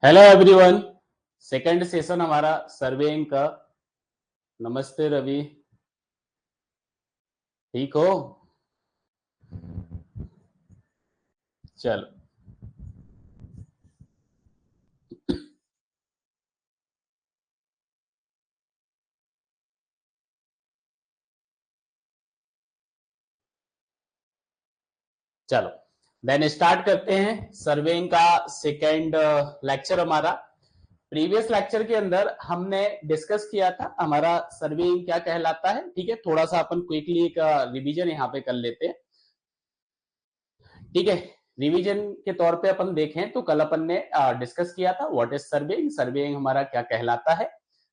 Hello everyone, second session हमारा surveying का। नमस्ते रवि, ठीक हो? चलो, चलो देन स्टार्ट करते हैं सर्वेइंग का सेकंड लेक्चर हमारा। प्रीवियस लेक्चर के अंदर हमने डिस्कस किया था हमारा सर्वेइंग क्या कहलाता है। ठीक है, थोड़ा सा अपन क्विकली एक रिवीजन यहाँ पे कर लेते हैं। ठीक है, रिवीजन के तौर पे अपन देखें तो कल अपन ने डिस्कस किया था व्हाट इज सर्वेइंग, सर्वेइंग हमारा क्या कहलाता है,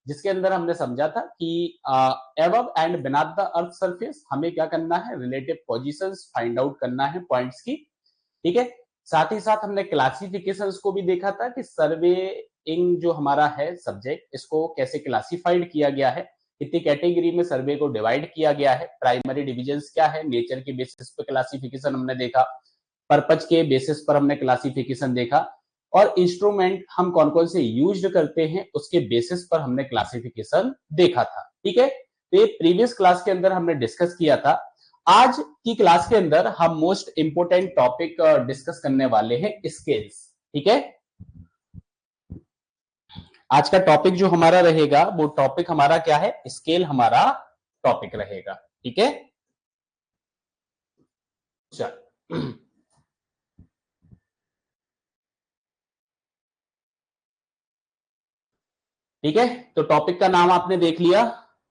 जिसके अंदर हमने समझा था कि above and beneath the earth surface हमें क्या करना है, रिलेटिव पोजीशंस फाइंड आउट करना है पॉइंट्स की। ठीक है, साथ ही साथ हमने क्लासिफिकेशंस को भी देखा था कि सर्वेइंग जो हमारा है सब्जेक्ट, इसको कैसे क्लासिफाइड किया गया है, कितनी कैटेगरी में सर्वे को डिवाइड किया गया है, प्राइमरी डिविजन्स क्या है, नेचर के बेसिस पे क्लासिफिकेशन हमने देखा, पर्पज के बेसिस पर हमने क्लासिफिकेशन देखा, और इंस्ट्रूमेंट हम कौन कौन से यूज करते हैं उसके बेसिस पर हमने क्लासिफिकेशन देखा था। ठीक है, तो ये प्रीवियस क्लास के अंदर हमने डिस्कस किया था। आज की क्लास के अंदर हम मोस्ट इंपोर्टेंट टॉपिक डिस्कस करने वाले हैं, स्केल्स। ठीक है, आज का टॉपिक जो हमारा रहेगा वो टॉपिक हमारा क्या है, स्केल हमारा टॉपिक रहेगा। ठीक है, चल ठीक है, तो टॉपिक का नाम आपने देख लिया,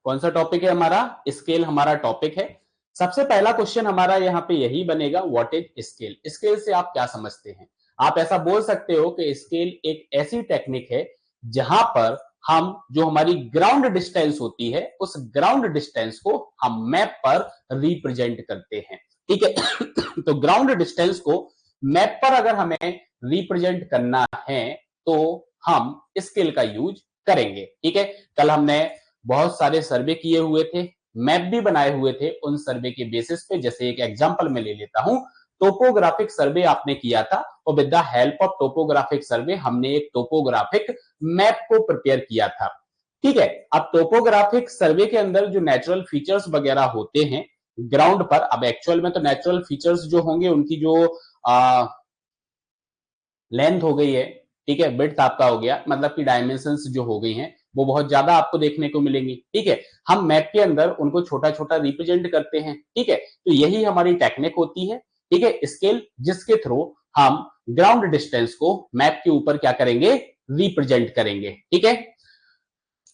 कौन सा टॉपिक है हमारा, स्केल हमारा टॉपिक है। सबसे पहला क्वेश्चन हमारा यहाँ पे यही बनेगा, व्हाट इज स्केल। स्केल से आप क्या समझते हैं? आप ऐसा बोल सकते हो कि स्केल एक ऐसी टेक्निक है जहां पर हम जो हमारी ग्राउंड डिस्टेंस होती है उस ग्राउंड डिस्टेंस को हम मैप पर रिप्रेजेंट करते हैं। ठीक है तो ग्राउंड डिस्टेंस को मैप पर अगर हमें रिप्रेजेंट करना है तो हम स्केल का यूज करेंगे। ठीक है, कल हमने बहुत सारे सर्वे किए हुए थे, मैप भी बनाए हुए थे उन सर्वे के बेसिस पे। जैसे एक एग्जांपल मैं ले लेता हूं, टोपोग्राफिक सर्वे आपने किया था और with the help of topographic survey हमने एक टोपोग्राफिक मैप को प्रिपेयर किया था। ठीक है, अब टोपोग्राफिक सर्वे के अंदर जो नेचुरल फीचर्स वगैरह होते हैं ग्राउंड पर, अब एक्चुअल में तो नेचुरल फीचर्स जो होंगे उनकी जो लेंथ हो गई है, ठीक है, विड्थ आपका हो गया, मतलब कि डायमेंशंस जो हो गई हैं वो बहुत ज्यादा आपको देखने को मिलेंगी। ठीक है, हम मैप के अंदर उनको छोटा छोटा रिप्रेजेंट करते हैं। ठीक है, तो यही हमारी टेक्निक होती है। ठीक है, स्केल जिसके थ्रू हम ग्राउंड डिस्टेंस को मैप के ऊपर क्या करेंगे, रिप्रेजेंट करेंगे। ठीक है,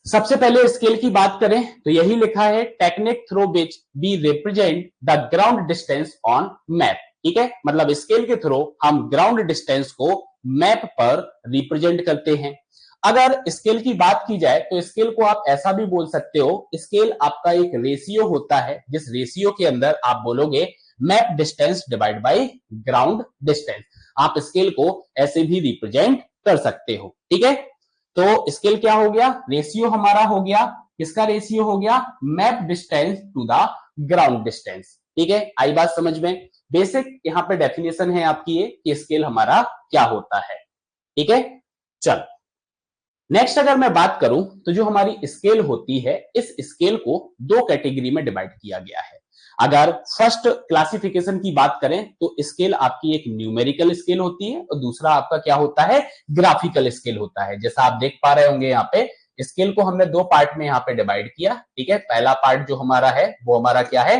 सबसे पहले स्केल की बात करें तो यही लिखा है, technique through which we represent the ground distance on map. ठीक है, मतलब स्केल के थ्रू हम ग्राउंड डिस्टेंस को मैप पर रिप्रेजेंट करते हैं। अगर स्केल की बात की जाए तो स्केल को आप ऐसा भी बोल सकते हो, स्केल आपका एक रेशियो होता है जिस रेशियो के अंदर आप बोलोगे map distance divide bye ground distance. आप स्केल को ऐसे भी रिप्रेजेंट कर सकते हो। ठीक है, तो स्केल क्या हो गया, रेशियो हमारा हो गया, किसका रेशियो हो गया, map distance to the ground distance. ठीक है, आई बात समझ में? बेसिक यहाँ पे डेफिनेशन है आपकी ये कि स्केल हमारा क्या होता है। ठीक है, चल नेक्स्ट अगर मैं बात करूं तो जो हमारी स्केल होती है इस स्केल को दो कैटेगरी में डिवाइड किया गया है। अगर फर्स्ट क्लासिफिकेशन की बात करें तो स्केल आपकी एक न्यूमेरिकल स्केल होती है और दूसरा आपका क्या होता है, ग्राफिकल स्केल होता है। जैसा आप देख पा रहे होंगे यहाँ पे स्केल को हमने दो पार्ट में यहाँ पे डिवाइड किया। ठीक है, पहला पार्ट जो हमारा है वो हमारा क्या है,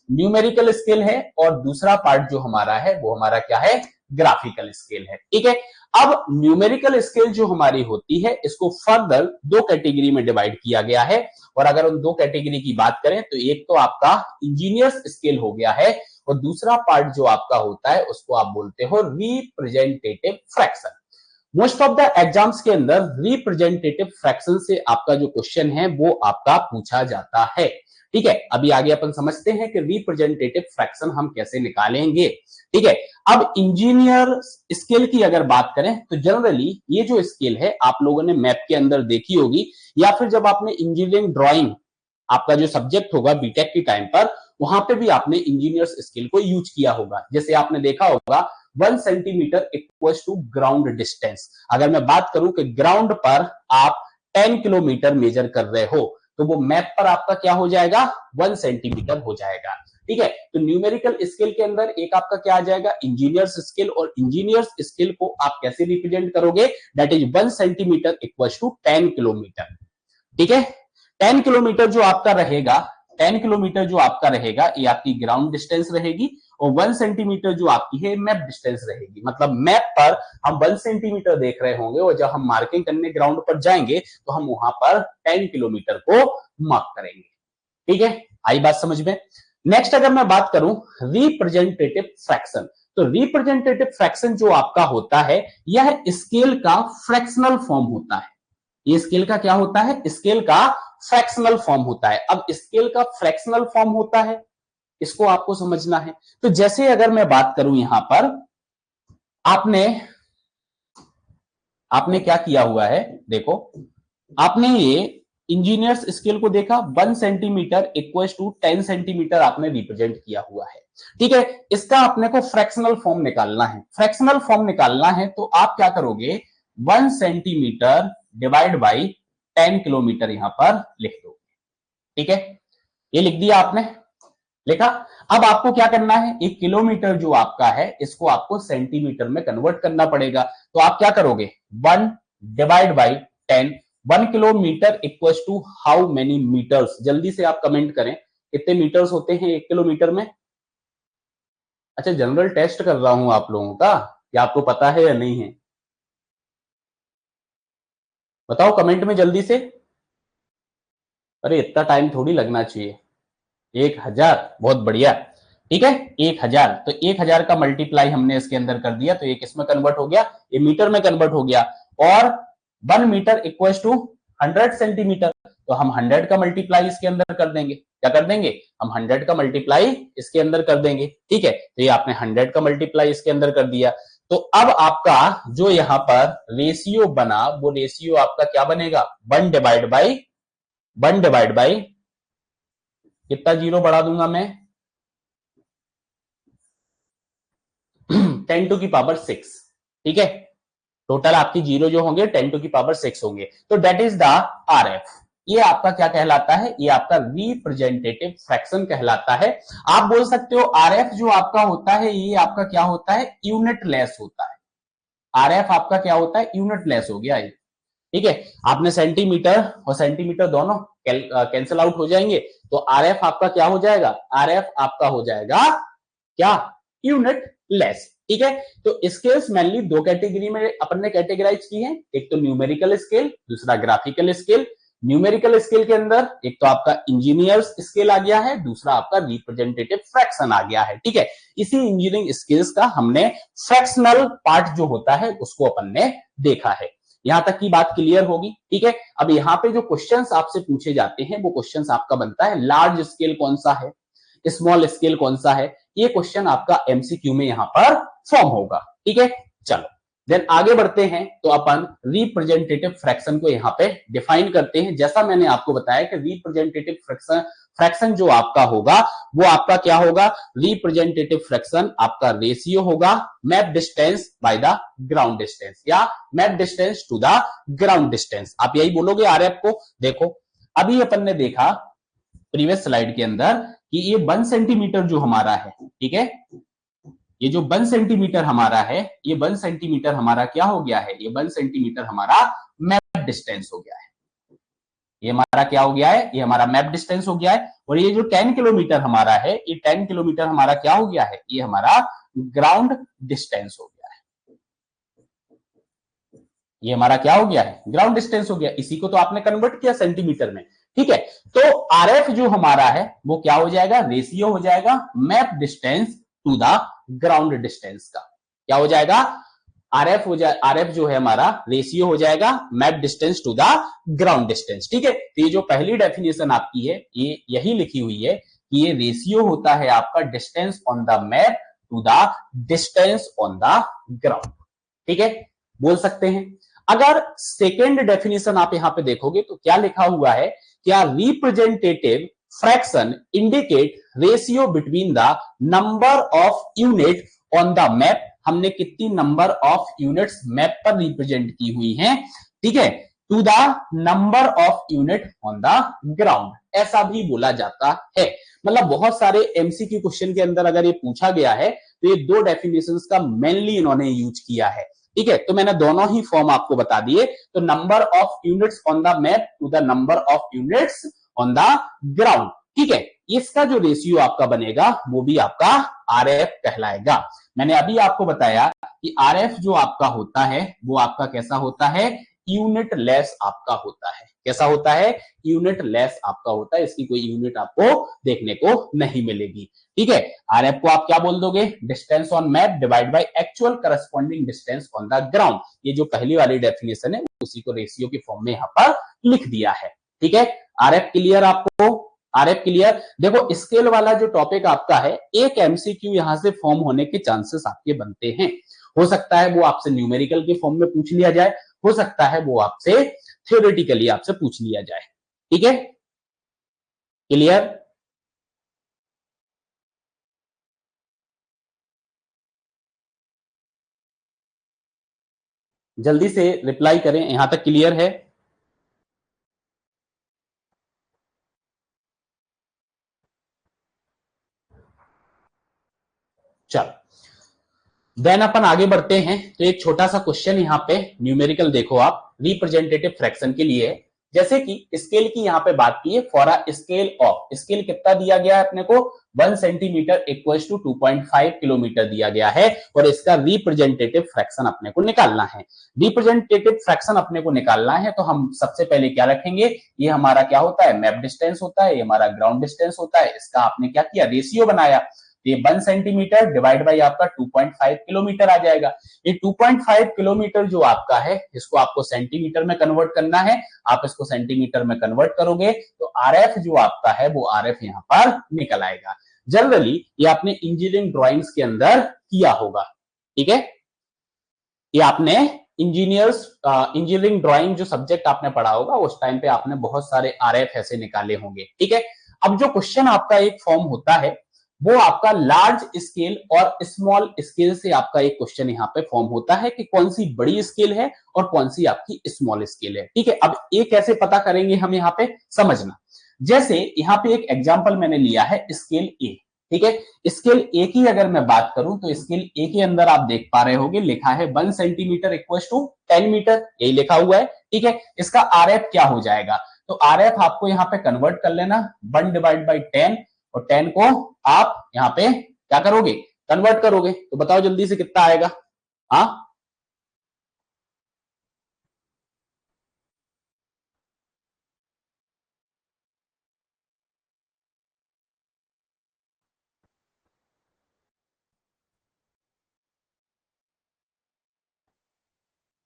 न्यूमेरिकल स्केल है, और दूसरा पार्ट जो हमारा है वो हमारा क्या है, ग्राफिकल स्केल है। ठीक है, अब न्यूमेरिकल स्केल जो हमारी होती है इसको फर्दर दो कैटेगरी में डिवाइड किया गया है। और अगर उन दो कैटेगरी की बात करें तो एक तो आपका इंजीनियर्स स्केल हो गया है और दूसरा पार्ट जो आपका होता है उसको आप बोलते हो representative fraction. Most of the exams के अंदर रिप्रेजेंटेटिव फ्रैक्शन से आपका जो क्वेश्चन है वो आपका पूछा जाता है। ठीक है, अभी आगे अपन समझते हैं कि रिप्रेजेंटेटिव फ्रैक्शन हम कैसे निकालेंगे। ठीक है, अब इंजीनियर स्केल की अगर बात करें तो जनरली ये जो स्केल है आप लोगों ने मैप के अंदर देखी होगी, या फिर जब आपने इंजीनियरिंग ड्राइंग आपका जो सब्जेक्ट होगा बीटेक के टाइम पर, वहां पे भी आपने इंजीनियर्स स्केल को यूज किया होगा। जैसे आपने देखा होगा 1 centimetre equals to ground distance. अगर मैं बात करूं कि ग्राउंड पर आप 10 किलोमीटर मेजर कर रहे हो, तो वो मैप पर आपका क्या हो जाएगा, 1 सेंटीमीटर हो जाएगा। ठीक है, तो न्यूमेरिकल स्केल के अंदर एक आपका क्या आ जाएगा, इंजीनियर्स स्केल, और इंजीनियर्स स्केल को आप कैसे रिप्रेजेंट करोगे, that is 1 centimetre equals to 10 kilometre. ठीक है, 10 किलोमीटर जो आपका रहेगा, 10 किलोमीटर जो आपका रहेगा ये आपकी ग्राउंड डिस्टेंस रहेगी, और 1 सेंटीमीटर जो आपकी है मैप डिस्टेंस रहेगी। मतलब मैप पर हम 1 सेंटीमीटर देख रहे होंगे, और जब हम मार्किंग करने ग्राउंड पर जाएंगे तो हम वहां पर 10 किलोमीटर को मार्क करेंगे। ठीक है, आई बात समझ में। नेक्स्ट अगर मैं बात करूं रिप्रेजेंटेटिव फ्रैक्शन, तो रिप्रेजेंटेटिव फ्रैक्शन जो आपका होता है यह स्केल का फ्रैक्शनल फॉर्म होता है। ये स्केल का क्या होता है, स्केल का फ्रैक्शनल फॉर्म होता है। अब स्केल का फ्रैक्शनल फॉर्म होता है, इसको आपको समझना है। तो जैसे अगर मैं बात करूं यहां पर, आपने आपने क्या किया हुआ है, देखो आपने ये इंजीनियर्स स्केल को देखा, 1 सेंटीमीटर इक्वल टू 10 सेंटीमीटर आपने रिप्रेजेंट किया हुआ है। ठीक है, इसका अपने को फ्रैक्शनल फॉर्म निकालना है। फ्रैक्शनल फॉर्म निकालना है तो आप क्या करोगे, 1 सेंटीमीटर डिवाइड बाई 10 किलोमीटर यहां पर लिख दो। ठीक है, ये लिख दिया आपने, लिखा। अब आपको क्या करना है, एक किलोमीटर जो आपका है इसको आपको सेंटीमीटर में कन्वर्ट करना पड़ेगा। तो आप क्या करोगे, 1 divide by 10, 1 kilometre equals to how many metres. जल्दी से आप कमेंट करें कितने मीटर्स होते हैं 1 किलोमीटर में। अच्छा, जनरल टेस्ट कर रहा हूं आप लोगों का, क्या आपको पता है या नहीं है, बताओ कमेंट में जल्दी से। अरे इतना टाइम थोड़ी लगना चाहिए, 1000, बहुत बढ़िया। ठीक है, 1000, तो 1000 का मल्टीप्लाई हमने इसके अंदर कर दिया, तो ये किसमें कन्वर्ट हो गया, ये मीटर में कन्वर्ट हो गया। और 1 मीटर इक्वल्स टू 100 सेंटीमीटर, तो हम 100 का मल्टीप्लाई इसके अंदर कर देंगे। क्या कर देंगे, हम 100 का मल्टीप्लाई इसके अंदर कर देंगे। ठीक है, तो ये आपने 100 का मल्टीप्लाई इसके अंदर कर दिया। तो अब आपका जो यहां पर रेशियो बना, वो रेशियो आपका क्या बनेगा, 1 डिवाइड बाई कितना जीरो बढ़ा दूंगा मैं, 10 टू की पावर 6। ठीक है, टोटल आपकी जीरो जो होंगे 10 टू की पावर 6 होंगे। तो दैट इज द आरएफ। ये आपका क्या कहलाता है, ये आपका रिप्रेजेंटेटिव फ्रैक्शन कहलाता है। आप बोल सकते हो आरएफ जो आपका होता है ये आपका क्या होता है, यूनिट लेस होता है। आरएफ आपका क्या होता है, यूनिट लेस हो गया ये। ठीक है, आपने सेंटीमीटर और सेंटीमीटर दोनों कैंसिल आउट हो जाएंगे, तो आरएफ आपका क्या हो जाएगा, आरएफ आपका हो जाएगा क्या, यूनिट लेस। ठीक है, तो स्केल्स मेनली दो कैटेगरी में अपन ने कैटेगराइज की है, एक तो न्यूमेरिकल स्केल, दूसरा ग्राफिकल स्केल। न्यूमेरिकल स्केल के अंदर एक तो आपका इंजीनियर्स स्केल आ गया है, दूसरा आपका रिप्रेजेंटेटिव फ्रैक्शन आ गया है। ठीक है, इसी इंजीनियरिंग स्केल्स का हमने फ्रैक्शनल पार्ट जो होता है उसको अपन ने देखा है। यहां तक की बात क्लियर होगी। ठीक है, अब यहाँ पे जो क्वेश्चंस आपसे पूछे जाते हैं वो क्वेश्चंस आपका बनता है लार्ज स्केल कौन सा है, स्मॉल स्केल कौन सा है, ये क्वेश्चन आपका एमसीक्यू में यहां पर फॉर्म होगा। ठीक है, चलो देन आगे बढ़ते हैं, तो अपन रिप्रेजेंटेटिव फ्रैक्शन को यहां पे डिफाइन करते हैं। जैसा मैंने आपको बताया कि रिप्रेजेंटेटिव फ्रैक्शन जो आपका होगा वो आपका क्या होगा, रिप्रेजेंटेटिव फ्रैक्शन आपका रेशियो होगा map distance by the ground distance, या map distance to the ground distance, आप यही बोलोगे आरएफ को। देखो अभी अपन ने देखा प्रीवियस स्लाइड के अंदर कि ये 1 सेंटीमीटर जो हमारा है, ठीक है, ये जो 1 सेंटीमीटर हमारा है, ये 1 सेंटीमीटर हमारा क्या हो गया है, ये 1 सेंटीमीटर हमारा मैप डिस्टेंस हो गया है। ये हमारा क्या हो गया है, ये हमारा मैप डिस्टेंस हो गया है। और ये जो 10 किलोमीटर हमारा है, ये 10 किलोमीटर हमारा क्या हो गया है, ये हमारा ग्राउंड डिस्टेंस हो गया है। ये हमारा क्या हो गया है, ग्राउंड डिस्टेंस हो गया। इसी को तो आपने कन्वर्ट किया सेंटीमीटर में। ठीक है, तो आरएफ जो हमारा है वो क्या हो जाएगा, रेशियो हो जाएगा map distance to the ground distance का। क्या हो जाएगा, आरएफ जो है हमारा रेशियो हो जाएगा map distance to the ground distance. ठीक है, तो ये जो पहली डेफिनेशन आपकी है ये यही लिखी हुई है कि ये रेशियो होता है आपका distance on the map to the distance on the ground. ठीक है, बोल सकते हैं। अगर सेकेंड डेफिनेशन आप यहां पे देखोगे तो क्या लिखा हुआ है, क्या representative fraction indicate ratio between the number of unit on the map, हमने कितनी नंबर ऑफ यूनिट्स मैप पर रिप्रेजेंट की हुई हैं, ठीक है, to the number of unit on the ground, ऐसा भी बोला जाता है। मतलब बहुत सारे एमसीक्यू क्वेश्चन के अंदर अगर ये पूछा गया है तो ये दो डेफिनेशंस का मेनली इन्होंने यूज किया है। ठीक है, तो मैंने दोनों ही फॉर्म आपको बता दिए। तो number of units on the map to the number of units on the ground. ठीक है, इसका जो रेशियो आपका बनेगा वो भी आपका आरएफ कहलाएगा। मैंने अभी आपको बताया कि आरएफ जो आपका होता है वो आपका कैसा होता है, यूनिट लेस आपका होता है। कैसा होता है, यूनिट लेस आपका होता है, इसकी कोई यूनिट आपको देखने को नहीं मिलेगी। ठीक है, आरएफ को आप क्या बोल दोगे, distance on map divide by actual corresponding distance on the ground. ये जो पहली वाली डेफिनेशन है उसी को रेशियो की फॉर्म में यहां पर लिख दिया है। ठीक है, आरएफ क्लियर आपको, आरएफ क्लियर। देखो स्केल वाला जो टॉपिक आपका है, एक एमसीक्यू यहां से फॉर्म होने के चांसेस आपके बनते हैं। हो सकता है वो आपसे न्यूमेरिकल के फॉर्म में पूछ लिया जाए, हो सकता है वो आपसे थ्योरेटिकली आपसे पूछ लिया जाए। ठीक है, क्लियर। जल्दी से रिप्लाई करें, यहां तक क्लियर है। चल देन अपन आगे बढ़ते हैं। तो एक छोटा सा क्वेश्चन यहाँ पे न्यूमेरिकल देखो आप, रिप्रेजेंटेटिव फ्रैक्शन के लिए। जैसे कि स्केल की यहाँ पे बात की है, for a scale of, scale कितना दिया गया है अपने को, 1 सेंटीमीटर इक्वल्स टू 2.5 किलोमीटर दिया गया है, और इसका रिप्रेजेंटेटिव फ्रैक्शन अपने को निकालना है। रिप्रेजेंटेटिव फ्रैक्शन अपने को निकालना है तो हम सबसे पहले क्या रखेंगे, ये हमारा क्या होता है, मैप डिस्टेंस होता है, ये हमारा ग्राउंड डिस्टेंस होता है, इसका आपने क्या किया, रेशियो बनाया। ये 1 सेंटीमीटर डिवाइड बाई आपका 2.5 किलोमीटर आ जाएगा। ये 2.5 किलोमीटर जो आपका है इसको आपको सेंटीमीटर में कन्वर्ट करना है। आप इसको सेंटीमीटर में कन्वर्ट करोगे तो आरएफ जो आपका है वो आरएफ यहाँ पर निकल आएगा। जनरली ये आपने इंजीनियरिंग ड्राइंग्स के अंदर किया होगा। ठीक है, ये आपने इंजीनियरिंग ड्राइंग जो सब्जेक्ट आपने पढ़ा होगा उस टाइम पे आपने बहुत सारे आरएफ ऐसे निकाले होंगे। ठीक है, अब जो क्वेश्चन आपका एक फॉर्म होता है वो आपका लार्ज स्केल और स्मॉल स्केल से आपका एक क्वेश्चन यहाँ पे फॉर्म होता है कि कौन सी बड़ी स्केल है और कौन सी आपकी स्मॉल स्केल है। ठीक है, अब ये कैसे पता करेंगे हम यहाँ पे, समझना। जैसे यहाँ पे एक एग्जांपल मैंने लिया है स्केल ए। ठीक है, स्केल ए की अगर मैं बात करूं तो स्केल ए के अंदर आप देख पा रहे होंगे लिखा है 1 सेंटीमीटर इक्वल टू 10 मीटर, यही लिखा हुआ है। ठीक है, इसका आरएफ क्या हो जाएगा, तो आरएफ आपको यहाँ पे कन्वर्ट कर लेना, 1 डिवाइड बाई 10, और 10 को आप यहाँ पे क्या करोगे, कन्वर्ट करोगे। तो बताओ जल्दी से कितना आएगा। हाँ,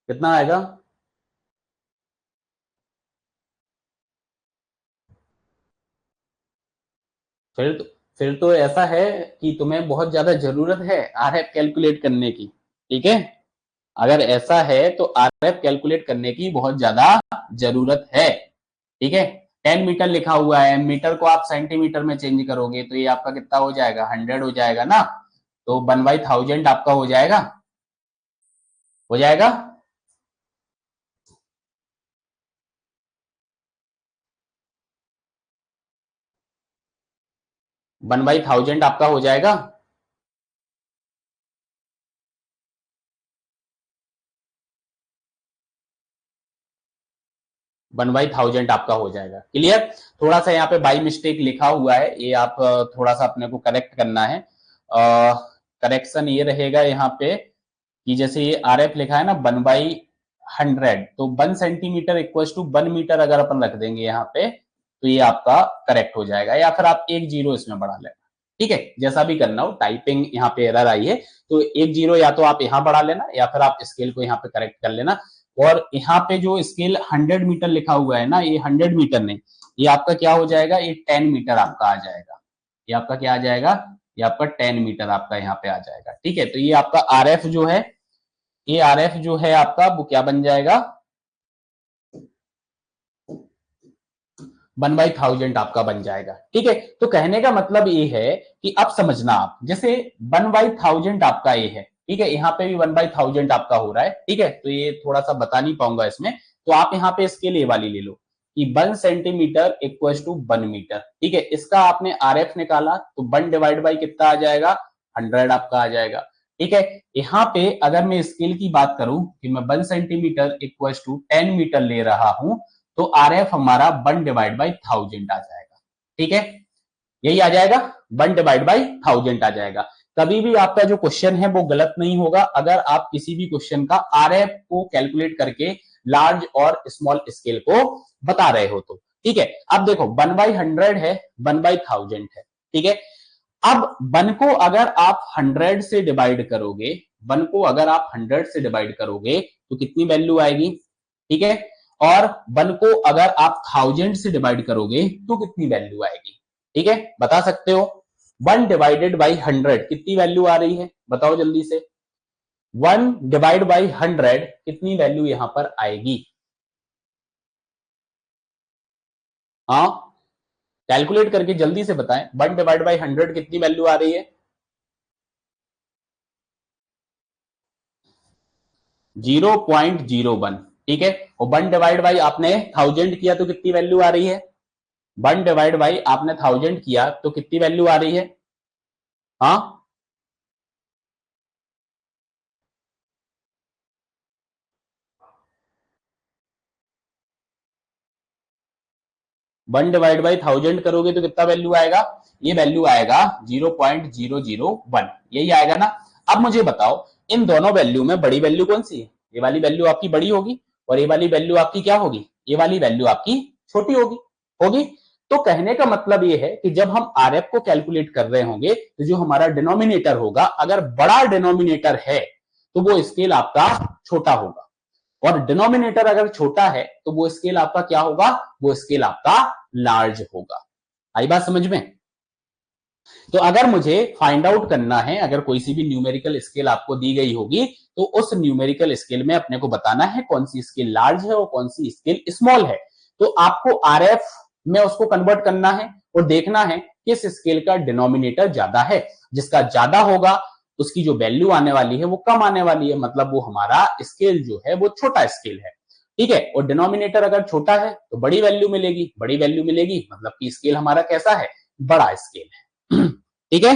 कितना आएगा, फिर तो फिर तो ऐसा है कि तुम्हें बहुत ज्यादा जरूरत है आरएफ कैलकुलेट करने की। ठीक है, अगर ऐसा है तो आरएफ कैलकुलेट करने की बहुत ज्यादा जरूरत है। ठीक है, 10 मीटर लिखा हुआ है, मीटर को आप सेंटीमीटर में चेंज करोगे तो ये आपका कितना हो जाएगा, 100 हो जाएगा ना। तो 1/1000 आपका हो जाएगा, हो जाएगा। 1/1000 आपका हो जाएगा। 1/1000 आपका हो जाएगा। क्लियर, थोड़ा सा यहाँ पे बाई मिस्टेक लिखा हुआ है, ये आप थोड़ा सा अपने को करेक्ट करना है। करेक्शन ये रहेगा यहाँ पे कि जैसे ये आरएफ लिखा है ना 1/100, तो 1 सेंटीमीटर इक्वल टू 1 मीटर अगर अपन रख देंगे यहाँ पे तो ये आपका करेक्ट हो जाएगा, या फिर आप एक जीरो इसमें बढ़ा लें। ठीक है, जैसा भी करना हो, टाइपिंग यहाँ पे एरर आई है तो 1 0 या तो आप यहाँ बढ़ा लेना या फिर आप स्केल को यहाँ पे करेक्ट कर लेना। और यहाँ पे जो स्केल 100 मीटर लिखा हुआ है ना, ये 100 मीटर नहीं, ये आपका क्या हो जाएगा, ये 10 मीटर आपका आ जाएगा। ये आपका क्या आ जाएगा, ये आपका 10 मीटर आपका यहाँ पे आ जाएगा। ठीक है, तो ये आपका आरएफ जो है, ये आरएफ जो है आपका वो क्या बन जाएगा, 1/1000 आपका बन जाएगा। ठीक है, तो कहने का मतलब ये है कि अब समझना आप, जैसे 1/1000 आपका ये है, ठीक है, यहाँ पे भी 1/1000 आपका हो रहा है। ठीक है, तो ये थोड़ा सा बता नहीं पाऊंगा इसमें, तो आप यहाँ पे स्केल ये वाली ले लो कि 1 सेंटीमीटर इक्वल टू 1 मीटर। ठीक है, इसका आपने आरएफ निकाला तो 1 डिवाइड बाई कितना आ जाएगा, 100 आपका आ जाएगा। ठीक है, यहाँ पे अगर मैं स्केल की बात करूं कि मैं 1 सेंटीमीटर इक्वल टू 10 मीटर ले रहा हूं, तो आरएफ हमारा 1 डिवाइड बाई 1000 आ जाएगा। ठीक है, यही आ जाएगा, 1 डिवाइड बाई 1000 आ जाएगा। कभी भी आपका जो क्वेश्चन है वो गलत नहीं होगा अगर आप किसी भी क्वेश्चन का आरएफ को कैलकुलेट करके लार्ज और स्मॉल स्केल को बता रहे हो तो। ठीक है, अब देखो 1/100 है, 1/1000 है। ठीक है, अब 1 को अगर आप 100 से डिवाइड करोगे, 1 को अगर आप 100 से डिवाइड करोगे तो कितनी वैल्यू आएगी। ठीक है, और 1 को अगर आप 1000 से डिवाइड करोगे तो कितनी वैल्यू आएगी। ठीक है, बता सकते हो। 1 डिवाइडेड बाई 100 कितनी वैल्यू आ रही है, बताओ जल्दी से। 1 डिवाइड बाई 100 कितनी वैल्यू यहां पर आएगी। हाँ, कैलकुलेट करके जल्दी से बताएं, 1 डिवाइड बाई 100 कितनी वैल्यू आ रही है। 0.01। ठीक है, और 1 डिवाइड बाई आपने 1000 किया तो कितनी वैल्यू आ रही है। 1 डिवाइड बाई आपने 1000 किया तो कितनी वैल्यू आ रही है। हाँ, 1 डिवाइड बाई 1000 करोगे तो कितना वैल्यू आएगा, ये वैल्यू आएगा 0.001, यही आएगा ना। अब मुझे बताओ इन दोनों वैल्यू में बड़ी वैल्यू कौन सी है, ये वाली वैल्यू आपकी बड़ी होगी और ये वाली वैल्यू आपकी क्या होगी, ये वाली वैल्यू आपकी छोटी होगी होगी तो कहने का मतलब ये है कि जब हम आरएफ को कैलकुलेट कर रहे होंगे तो जो हमारा डिनोमिनेटर होगा, अगर बड़ा डिनोमिनेटर है तो वो स्केल आपका छोटा होगा, और डिनोमिनेटर अगर छोटा है तो वो स्केल आपका क्या होगा, वो स्केल आपका लार्ज होगा। आई बात समझ में। तो अगर मुझे फाइंड आउट करना है, अगर कोई सी भी न्यूमेरिकल स्केल आपको दी गई होगी तो उस न्यूमेरिकल स्केल में अपने को बताना है कौन सी स्केल लार्ज है और कौन सी स्केल स्मॉल है। तो आपको आरएफ में उसको कन्वर्ट करना है और देखना है किस स्केल का डिनोमिनेटर ज्यादा है। जिसका ज्यादा होगा उसकी जो वैल्यू आने वाली है वो कम आने वाली है, मतलब वो हमारा स्केल जो है वो छोटा स्केल है। ठीक है, और डिनोमिनेटर अगर छोटा है तो बड़ी वैल्यू मिलेगी, बड़ी वैल्यू मिलेगी मतलब कि स्केल हमारा कैसा है, बड़ा स्केल है। ठीक है,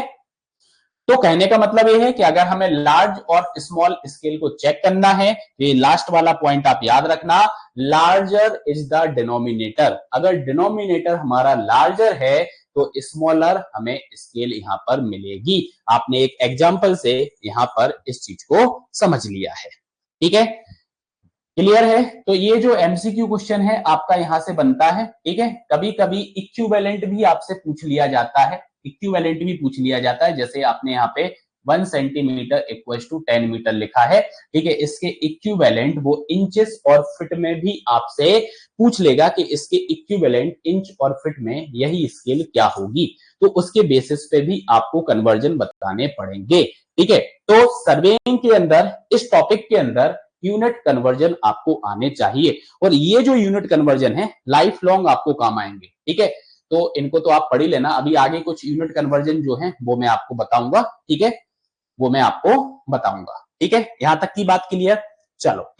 तो कहने का मतलब ये है कि अगर हमें लार्ज और स्मॉल स्केल को चेक करना है तो ये लास्ट वाला पॉइंट आप याद रखना, लार्जर इज द डिनोमिनेटर। अगर डिनोमिनेटर हमारा लार्जर है तो स्मॉलर हमें स्केल यहां पर मिलेगी। आपने एक एग्जांपल से यहां पर इस चीज को समझ लिया है। ठीक है, क्लियर है। तो ये जो एमसीक्यू क्वेश्चन है आपका यहां से बनता है। ठीक है, कभी कभी इक्विवेलेंट भी आपसे पूछ लिया जाता है, इक्विवेलेंट भी पूछ लिया जाता है। जैसे आपने यहाँ पे 1 सेंटीमीटर इक्वल टू 10 मीटर लिखा है। ठीक है, इसके इक्विवेलेंट वो इंचेस और फीट में भी आपसे पूछ लेगा कि इसके इक्विवेलेंट इंच और फीट में यही स्केल क्या होगी, तो उसके बेसिस पे भी आपको कन्वर्जन बताने पड़ेंगे। ठीक है, तो सर्वेइंग के अंदर इस टॉपिक के अंदर यूनिट कन्वर्जन आपको आने चाहिए, और ये जो यूनिट कन्वर्जन है लाइफ लॉन्ग आपको काम आएंगे। ठीक है, तो इनको तो आप पढ़ ही लेना। अभी आगे कुछ यूनिट कन्वर्जन जो है वो मैं आपको बताऊंगा। ठीक है, वो मैं आपको बताऊंगा। ठीक है, यहां तक की बात क्लियर। चलो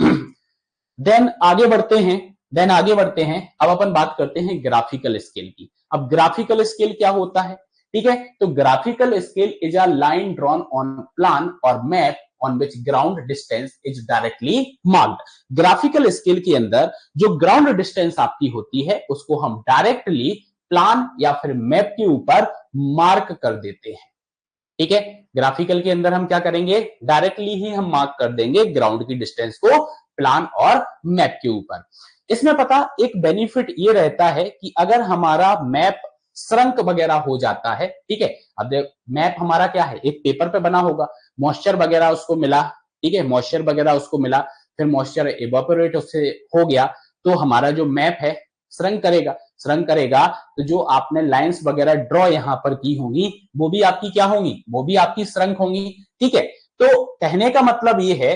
देन आगे बढ़ते हैं, अब अपन बात करते हैं ग्राफिकल स्केल की। अब ग्राफिकल स्केल क्या होता है। ठीक है, तो graphical scale is a line drawn on plan और map on which ground distance is directly marked। Graphical scale के अंदर जो ग्राउंड डिस्टेंस आपकी होती है उसको हम डायरेक्टली प्लान या फिर मैप के ऊपर मार्क कर देते हैं। ठीक है, ग्राफिकल के अंदर हम क्या करेंगे, डायरेक्टली ही हम मार्क कर देंगे ग्राउंड की डिस्टेंस को प्लान और मैप के ऊपर। इसमें पता एक बेनिफिट ये रहता है कि अगर हमारा मैप श्रंक वगैरह हो जाता है, ठीक है। अब देख मैप हमारा क्या है, एक पेपर पे बना होगा, मॉइस्चर वगैरह उसको मिला, ठीक है, मॉइस्चर वगैरह उसको मिला, फिर मॉइस्चर इवेपोरेट उससे हो गया, तो हमारा जो मैप है श्रंक करेगा, श्रंक करेगा तो जो आपने लाइंस वगैरह ड्रॉ यहां पर की होंगी वो भी आपकी क्या होंगी, वो भी आपकी श्रंक होंगी, ठीक है। तो कहने का मतलब ये है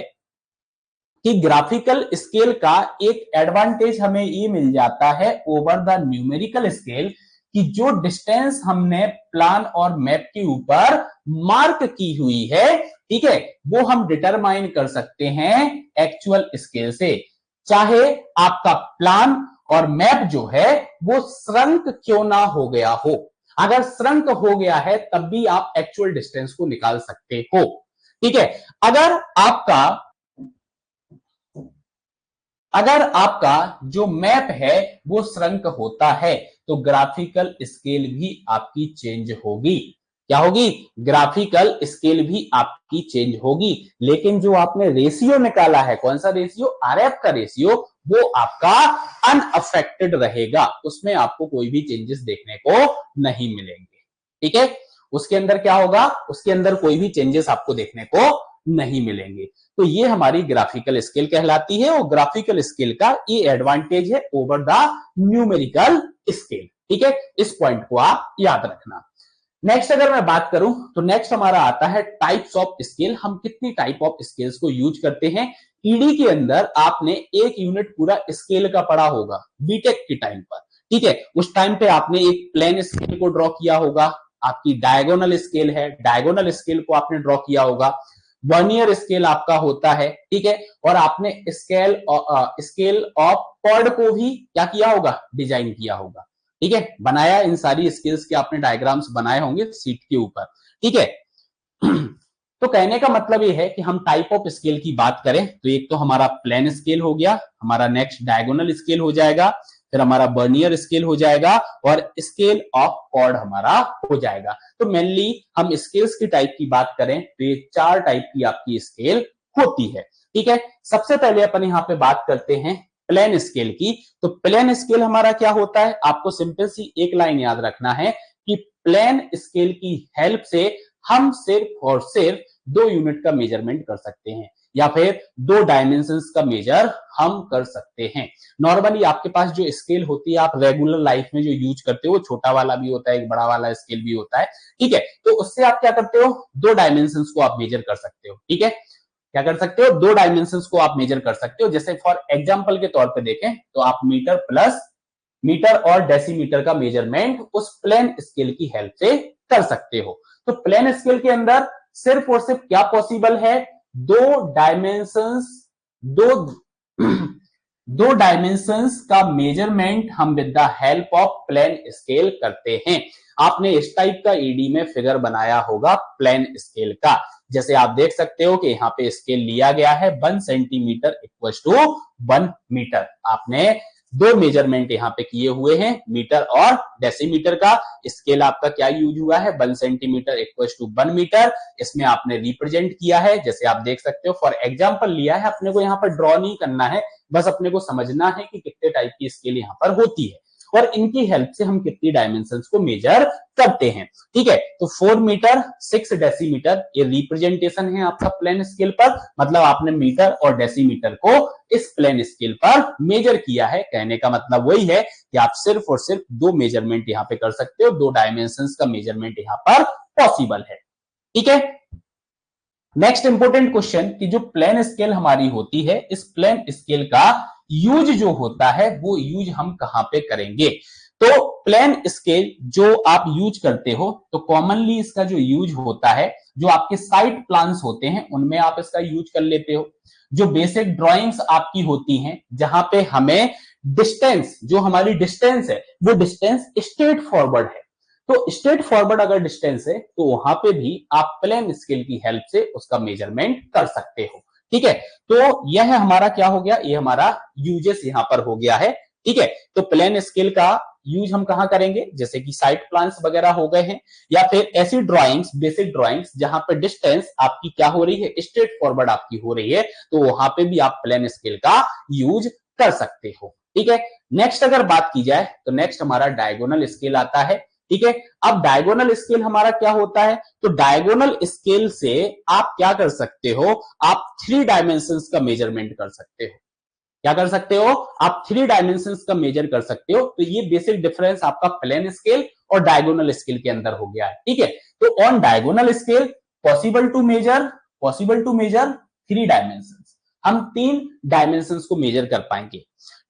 कि ग्राफिकल स्केल का एक एडवांटेज हमें ये मिल जाता है ओवर द न्यूमेरिकल स्केल कि जो डिस्टेंस हमने प्लान और मैप के ऊपर मार्क की हुई है, ठीक है, वो हम डिटरमाइन कर सकते हैं एक्चुअल स्केल से, चाहे आपका प्लान और मैप जो है वो श्रंक क्यों ना हो गया हो। अगर श्रंक हो गया है तब भी आप एक्चुअल डिस्टेंस को निकाल सकते हो, ठीक है। अगर आपका जो मैप है वो श्रंक होता है तो ग्राफिकल स्केल भी आपकी चेंज होगी, क्या होगी, ग्राफिकल स्केल भी आपकी चेंज होगी। लेकिन जो आपने रेशियो निकाला है, कौन सा रेशियो, आरएफ का रेशियो, वो आपका अनअफेक्टेड रहेगा, उसमें आपको कोई भी चेंजेस देखने को नहीं मिलेंगे, ठीक है। उसके अंदर क्या होगा, उसके अंदर कोई भी चेंजेस आपको देखने को नहीं मिलेंगे। तो ये हमारी ग्राफिकल स्केल कहलाती है और ग्राफिकल स्केल का ये एडवांटेज है ओवर द न्यूमेरिकल स्केल, ठीक है। इस पॉइंट को आप याद रखना। नेक्स्ट अगर मैं बात करूं तो नेक्स्ट हमारा आता है टाइप्स ऑफ स्केल। हम कितनी टाइप ऑफ स्केल्स को यूज करते हैं। ईडी के अंदर आपने एक यूनिट पूरा स्केल का पढ़ा होगा बीटेक के टाइम पर, ठीक है। उस टाइम पे आपने एक प्लेन स्केल को ड्रॉ किया होगा, आपकी डायगोनल स्केल है, डायगोनल स्केल को आपने ड्रॉ किया होगा, वर्नियर स्केल आपका होता है, ठीक है। और आपने स्केल ऑफ कॉर्ड को भी क्या किया होगा, डिजाइन किया होगा, ठीक है, बनाया। इन सारी स्केल्स के आपने डायग्राम्स बनाए होंगे सीट के ऊपर, ठीक है। तो कहने का मतलब ये है कि हम टाइप ऑफ स्केल की बात करें तो एक तो हमारा प्लेन स्केल हो गया, हमारा नेक्स्ट डायगोनल स्केल हो जाएगा, फिर हमारा बर्नियर स्केल हो जाएगा और स्केल ऑफ कॉर्ड हमारा हो जाएगा। तो मेनली हम स्केल्स की टाइप की बात करें तो ये 4 टाइप की आपकी स्केल होती है, ठीक है। सबसे पहले अपन यहाँ पे बात करते हैं प्लेन स्केल की। तो प्लेन स्केल हमारा क्या होता है, आपको सिंपल सी एक लाइन याद रखना है कि प्लेन स्केल की हेल्प से हम सिर्फ और सिर्फ 2 यूनिट का मेजरमेंट कर सकते हैं या फिर 2 डायमेंशंस का मेजर हम कर सकते हैं। नॉर्मली आपके पास जो स्केल होती है आप रेगुलर लाइफ में जो यूज करते हो, छोटा वाला भी होता है, एक बड़ा वाला स्केल भी होता है, ठीक है। तो उससे आप क्या करते हो, 2 डायमेंशंस को आप मेजर कर सकते हो, ठीक है। क्या कर सकते हो, 2 डायमेंशंस को आप मेजर कर सकते हो। जैसे फॉर एग्जांपल के तौर पे देखें तो आप मीटर और डेसीमीटर का मेजरमेंट उस प्लेन स्केल की हेल्प से कर सकते हो। तो प्लेन स्केल के अंदर सिर्फ और सिर्फ क्या पॉसिबल है, 2 डायमेंशंस का मेजरमेंट हम with the help of plane scale करते हैं। आपने इस टाइप का ईडी में फिगर बनाया होगा प्लेन स्केल का। जैसे आप देख सकते हो कि यहाँ पे स्केल लिया गया है 1 सेंटीमीटर इक्वल टू 1 मीटर। आपने 2 मेजरमेंट यहाँ पे किए हुए हैं, मीटर और डेसीमीटर का। स्केल आपका क्या यूज हुआ है, 1 सेंटीमीटर इक्वल टू 1 मीटर। इसमें आपने रिप्रेजेंट किया है, जैसे आप देख सकते हो फॉर एग्जांपल लिया है। अपने को यहाँ पर ड्रॉ नहीं करना है, बस अपने को समझना है कि कितने टाइप की स्केल यहाँ पर होती है और इनकी हेल्प से हम कितनी डायमेंशंस को मेजर करते हैं, ठीक है। तो 4 मीटर 6 डेसीमीटर ये रिप्रेजेंटेशन है आपका प्लेन स्केल पर, मतलब आपने मीटर और डेसीमीटर को इस प्लेन स्केल पर मेजर किया है। कहने का मतलब वही है कि आप सिर्फ और सिर्फ 2 मेजरमेंट यहाँ पे कर सकते हो, 2 डायमेंशंस का मेजरमेंट यहाँ पर पॉसिबल है, ठीक है। नेक्स्ट इंपोर्टेंट क्वेश्चन कि जो प्लेन स्केल हमारी होती है, इस प्लेन स्केल का यूज जो होता है वो यूज हम कहां पे करेंगे। तो प्लेन स्केल जो आप यूज करते हो तो कॉमनली इसका जो यूज होता है, जो आपके साइट प्लान्स होते हैं उनमें आप इसका यूज कर लेते हो। जो बेसिक ड्राइंग्स आपकी होती हैं जहां पे हमें डिस्टेंस, जो हमारी डिस्टेंस है वो डिस्टेंस स्ट्रेट फॉरवर्ड है, तो स्ट्रेट फॉरवर्ड अगर डिस्टेंस है तो वहां पे भी आप प्लेन स्केल की हेल्प से उसका मेजरमेंट कर सकते हो, ठीक है। तो यह हमारा क्या हो गया, ये हमारा यूजेस यहां पर हो गया है, ठीक है। तो प्लेन स्केल का यूज हम कहां करेंगे, जैसे कि साइट प्लान्स वगैरह हो गए हैं या फिर ऐसी ड्राइंग्स, बेसिक ड्राइंग्स जहां पर डिस्टेंस आपकी क्या हो रही है, स्ट्रेट फॉरवर्ड आपकी हो रही है, तो वहां पे भी आप प्लेन स्केल का यूज कर सकते हो, ठीक है। नेक्स्ट अगर बात की जाए तो नेक्स्ट हमारा डायगोनल स्केल आता है। ठीक है। अब डायगोनल स्केल हमारा क्या होता है, तो डायगोनल स्केल से आप क्या कर सकते हो, आप 3 डायमेंशंस का मेजरमेंट कर सकते हो। क्या कर सकते हो, आप 3 डायमेंशंस का मेजर कर सकते हो। तो ये बेसिक डिफरेंस आपका प्लेन स्केल और डायगोनल स्केल के अंदर हो गया है, ठीक है। तो on diagonal scale possible to measure 3 dimensions, हम 3 डायमेंशंस को मेजर कर पाएंगे,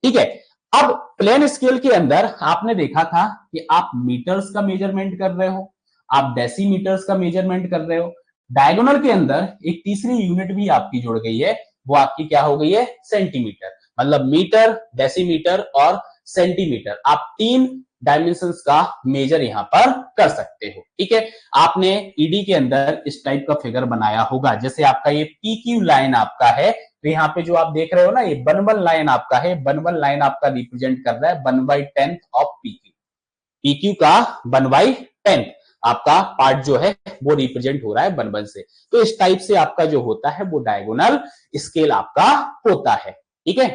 ठीक है। अब प्लेन स्केल के अंदर आपने देखा था कि आप मीटर्स का मेजरमेंट कर रहे हो, आप डेसीमीटर्स का मेजरमेंट कर रहे हो। डायगोनल के अंदर एक तीसरी यूनिट भी आपकी जुड़ गई है, वो आपकी क्या हो गई है, सेंटीमीटर। मतलब मीटर, डेसीमीटर और सेंटीमीटर, आप 3 डायमेंशंस का मेजर यहां पर कर सकते हो, ठीक है। आपने ईडी के अंदर इस टाइप का फिगर बनाया होगा, जैसे आपका ये पीक्यू लाइन आपका है, तो यहाँ पे जो आप देख रहे हो ना, ये 1/1 लाइन आपका है, 1/1 लाइन आपका रिप्रेजेंट कर रहा है 1/10 ऑफ पीक्यू। पीक्यू का 1/10 आपका पार्ट जो है वो रिप्रेजेंट हो रहा है 1/1 से। तो इस टाइप से आपका जो होता है वो डायगोनल स्केल आपका होता है, ठीक है।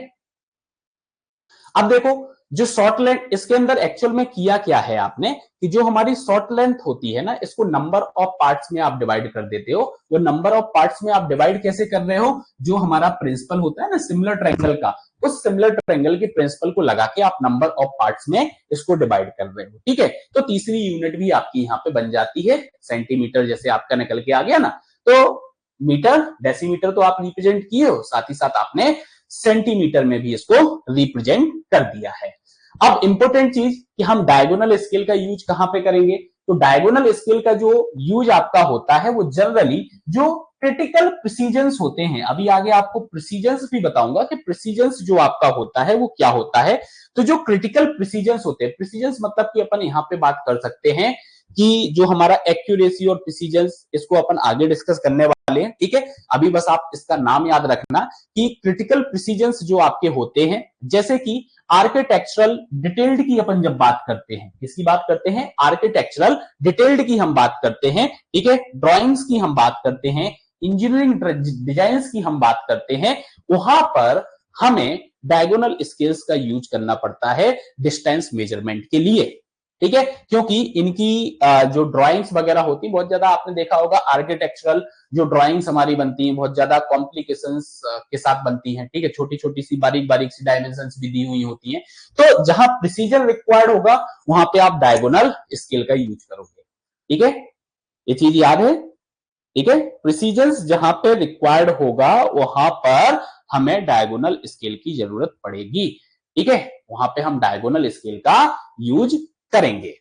अब देखो, जो शॉर्ट लेंथ, इसके अंदर एक्चुअल में किया क्या है आपने, कि जो हमारी शॉर्ट लेंथ होती है ना, इसको नंबर ऑफ पार्ट्स में आप डिवाइड कर देते हो। वो नंबर ऑफ पार्ट्स में आप डिवाइड कैसे कर रहे हो, जो हमारा प्रिंसिपल होता है ना सिमिलर ट्रायंगल का, उस सिमिलर ट्रायंगल के प्रिंसिपल को लगा के आप नंबर ऑफ पार्ट्स में इसको डिवाइड कर रहे हो, ठीक है। तो तीसरी यूनिट भी आपकी यहाँ पे बन जाती है सेंटीमीटर, जैसे आपका निकल के आ गया ना। तो मीटर, डेसीमीटर तो आप रिप्रेजेंट किए हो, साथ ही साथ आपने सेंटीमीटर में भी इसको रिप्रेजेंट कर दिया है। अब इंपॉर्टेंट चीज कि हम डायगोनल स्केल का यूज कहां पे करेंगे, तो डायगोनल स्केल का जो यूज आपका होता है वो जनरली जो क्रिटिकल प्रिसीजंस होते हैं, अभी आगे आपको प्रिसीजंस भी बताऊंगा कि प्रिसीजंस जो आपका होता है वो क्या होता है। तो जो क्रिटिकल प्रिसीजंस होते हैं, प्रिसीजंस मतलब कि अपन यहां पे बात कर सकते हैं कि जो हमारा एक्यूरेसी और प्रिसीजंस, इसको अपन आगे डिस्कस करने वाले हैं, ठीक है। अभी बस आप इसका नाम याद रखना कि क्रिटिकल प्रिसीजंस जो आपके होते हैं, जैसे कि आर्किटेक्चरल डिटेल्ड की अपन जब बात करते हैं, किसकी बात करते हैं, आर्किटेक्चरल डिटेल्ड की हम बात करते हैं, ठीक है। ड्राइंग्स की हम बात करते हैं, इंजीनियरिंग डिजाइन की हम बात करते हैं, वहां पर हमें डायगोनल स्केल्स का यूज करना पड़ता है डिस्टेंस मेजरमेंट के लिए, ठीक है। क्योंकि इनकी जो ड्राइंग्स वगैरह होती है, बहुत ज्यादा आपने देखा होगा आर्किटेक्चरल जो ड्राइंग्स हमारी बनती हैं बहुत ज्यादा कॉम्प्लिकेशंस के साथ बनती हैं, ठीक है। छोटी छोटी सी बारीक बारीक सी डायमेंशंस भी दी हुई होती हैं। तो जहां प्रिसीजन रिक्वायर्ड होगा वहां पे आप डायगोनल स्केल का यूज करोगे, ठीक है। ये चीज याद है, ठीक है। प्रिसीजन जहां पे रिक्वायर्ड होगा वहां पर हमें डायगोनल स्केल की जरूरत पड़ेगी, ठीक है। वहां पे हम डायगोनल स्केल का यूज करेंगे।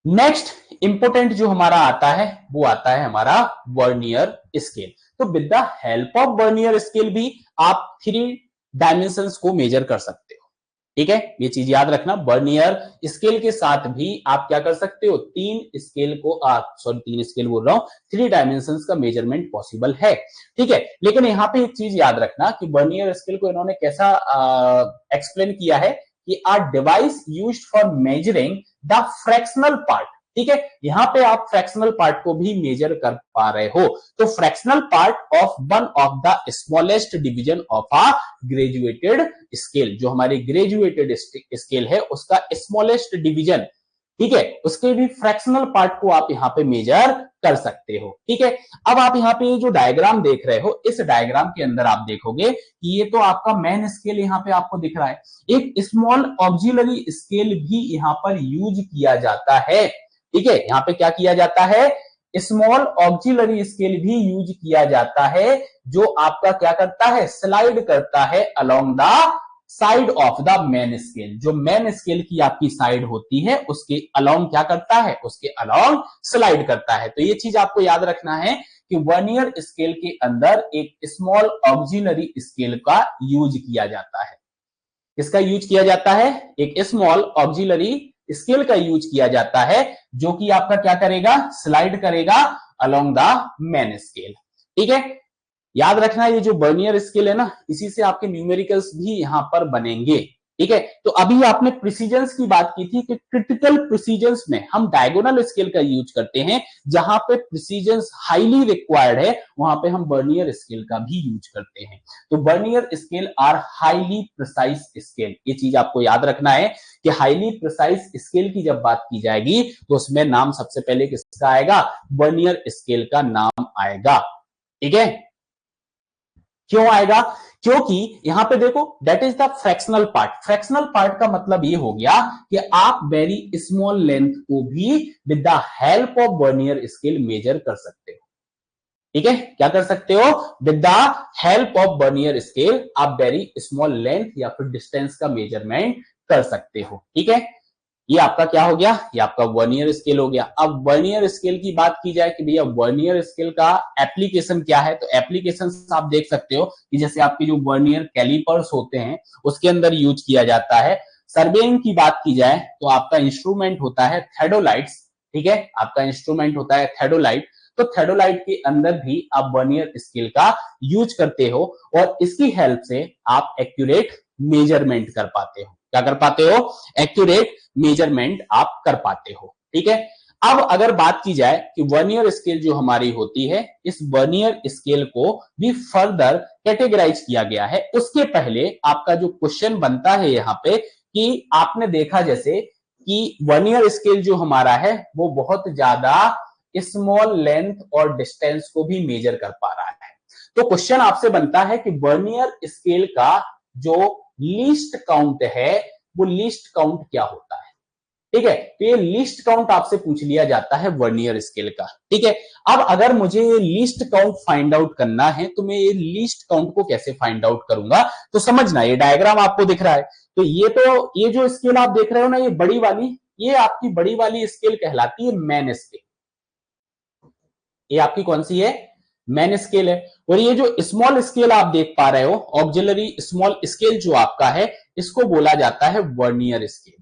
नेक्स्ट इंपोर्टेंट जो हमारा आता है वो आता है हमारा वर्नियर स्केल। तो with the help of vernier scale भी आप 3 डायमेंशंस को मेजर कर सकते हो, ठीक है। ये चीज याद रखना, वर्नियर स्केल के साथ भी आप क्या कर सकते हो, 3 स्केल बोल रहा हूं, 3 डायमेंशंस का मेजरमेंट पॉसिबल है, ठीक है। लेकिन यहां पे एक चीज याद रखना कि वर्नियर स्केल को इन्होंने कैसा एक्सप्लेन किया है कि a device used for measuring the fractional part, ठीक है। यहां पे आप फ्रैक्शनल पार्ट को भी मेजर कर पा रहे हो। तो fractional part of one of the smallest division of a graduated scale, जो हमारी ग्रेजुएटेड स्केल है उसका स्मॉलेस्ट डिवीजन, ठीक है, उसके भी फ्रैक्शनल पार्ट को आप यहां पे मेजर कर सकते हो, ठीक है। अब आप यहाँ पे जो डायग्राम देख रहे हो, इस डायग्राम के अंदर आप देखोगे कि ये तो आपका मेन स्केल यहाँ पे आपको दिख रहा है, एक स्मॉल ऑक्सिलरी स्केल भी यहाँ पर यूज किया जाता है, ठीक है। यहाँ पे क्या किया जाता है, स्मॉल ऑक्सिलरी स्केल भी यूज किया जाता है, जो आपका क्या करता है, स्लाइड करता है along the side of the main scale. जो मेन स्केल की आपकी साइड होती है उसके अलोंग क्या करता है, उसके अलोंग स्लाइड करता है। तो ये चीज आपको याद रखना है कि वर्नियर स्केल के अंदर एक स्मॉल ऑक्सिलरी स्केल का यूज किया जाता है। किसका यूज किया जाता है, एक स्मॉल ऑक्सिलरी स्केल का यूज किया जाता है, जो कि आपका क्या करेगा, स्लाइड करेगा अलोंग द मेन स्केल, ठीक है। याद रखना ये जो वर्नियर स्केल है ना, इसी से आपके न्यूमेरिकल्स भी यहां पर बनेंगे, ठीक है। तो अभी आपने प्रिसीजंस की बात की थी कि क्रिटिकल प्रिसीजंस में हम डायगोनल स्केल का यूज करते हैं, जहां पे प्रिसीजंस हाईली रिक्वायर्ड है वहां पे हम वर्नियर स्केल का भी यूज करते हैं। तो vernier scale are highly precise scale, ये चीज आपको याद रखना है कि हाईली प्रिसाइज स्केल की जब बात की जाएगी तो उसमें नाम सबसे पहले किसका आएगा, वर्नियर स्केल का नाम आएगा। ठीक है, क्यों आएगा, क्योंकि यहां पे देखो that is the fractional part. Fractional part का मतलब ये हो गया कि आप वेरी स्मॉल लेंथ को भी with the help of vernier scale major कर सकते हो। ठीक है, क्या कर सकते हो, with the help of vernier scale आप वेरी स्मॉल लेंथ या फिर डिस्टेंस का मेजरमेंट कर सकते हो। ठीक है, ये आपका क्या हो गया, ये आपका वर्नियर स्केल हो गया। अब वर्नियर स्केल की बात की जाए कि भैया वर्नियर स्केल का एप्लीकेशन क्या है, तो एप्लीकेशन आप देख सकते हो कि जैसे आपके जो वर्नियर कैलिपर्स होते हैं उसके अंदर यूज किया जाता है। सर्वेइंग की बात की जाए तो आपका इंस्ट्रूमेंट होता है थेडोलाइट्स। ठीक है, आपका इंस्ट्रूमेंट होता है थेडोलाइट। तो थेडोलाइट के अंदर भी आप वर्नियर स्केल का यूज करते हो और इसकी हेल्प से आप एक्यूरेट मेजरमेंट कर पाते हो। क्या कर पाते हो, एक्यूरेट मेजरमेंट आप कर पाते हो। ठीक है, अब अगर बात की जाए कि वर्नियर स्केल जो हमारी होती है, इस वर्नियर स्केल को भी फर्दर कैटेगराइज किया गया है। उसके पहले आपका जो क्वेश्चन बनता है यहां पे कि आपने देखा जैसे कि वर्नियर स्केल जो हमारा है वो बहुत ज्यादा स्मॉल लेंथ और डिस्टेंस को भी मेजर कर पा रहा है। तो क्वेश्चन आपसे बनता है कि वर्नियर स्केल का जो लीस्ट काउंट है वो लीस्ट काउंट क्या होता है। ठीक है, तो ये लीस्ट काउंट आपसे पूछ लिया जाता है वर्नियर स्केल का। ठीक है, अब अगर मुझे ये लीस्ट काउंट फाइंड आउट करना है तो मैं ये लीस्ट काउंट को कैसे फाइंड आउट करूंगा, तो समझना, ये डायग्राम आपको दिख रहा है तो ये जो स्केल आप देख रहे हो ना, ये बड़ी वाली, ये आपकी बड़ी वाली स्केल कहलाती है मैन स्केल। ये आपकी कौन सी है, मैन स्केल है। और ये जो स्मॉल स्केल आप देख पा रहे हो, ऑक्सिलरी स्मॉल स्केल जो आपका है, इसको बोला जाता है वर्नियर स्केल।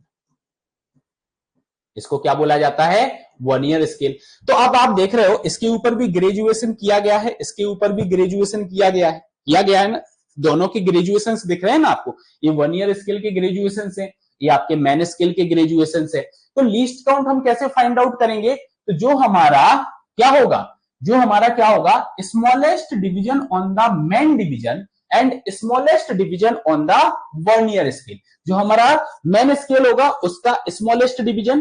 इसको क्या बोला जाता है, वर्नियर स्केल। तो अब आप देख रहे हो इसके ऊपर भी ग्रेजुएशन किया गया है, इसके ऊपर भी ग्रेजुएशन किया गया है ना, दोनों के ग्रेजुएशन दिख रहे हैं ना आपको, ये वर्नियर स्केल के ग्रेजुएशन है, ये आपके मैन स्केल के ग्रेजुएशन है। तो लीस्ट काउंट हम कैसे फाइंड आउट करेंगे, तो जो हमारा क्या होगा, smallest division on the main division and smallest division on the vernier scale. जो हमारा मेन स्केल होगा उसका स्मॉलेस्ट डिवीजन,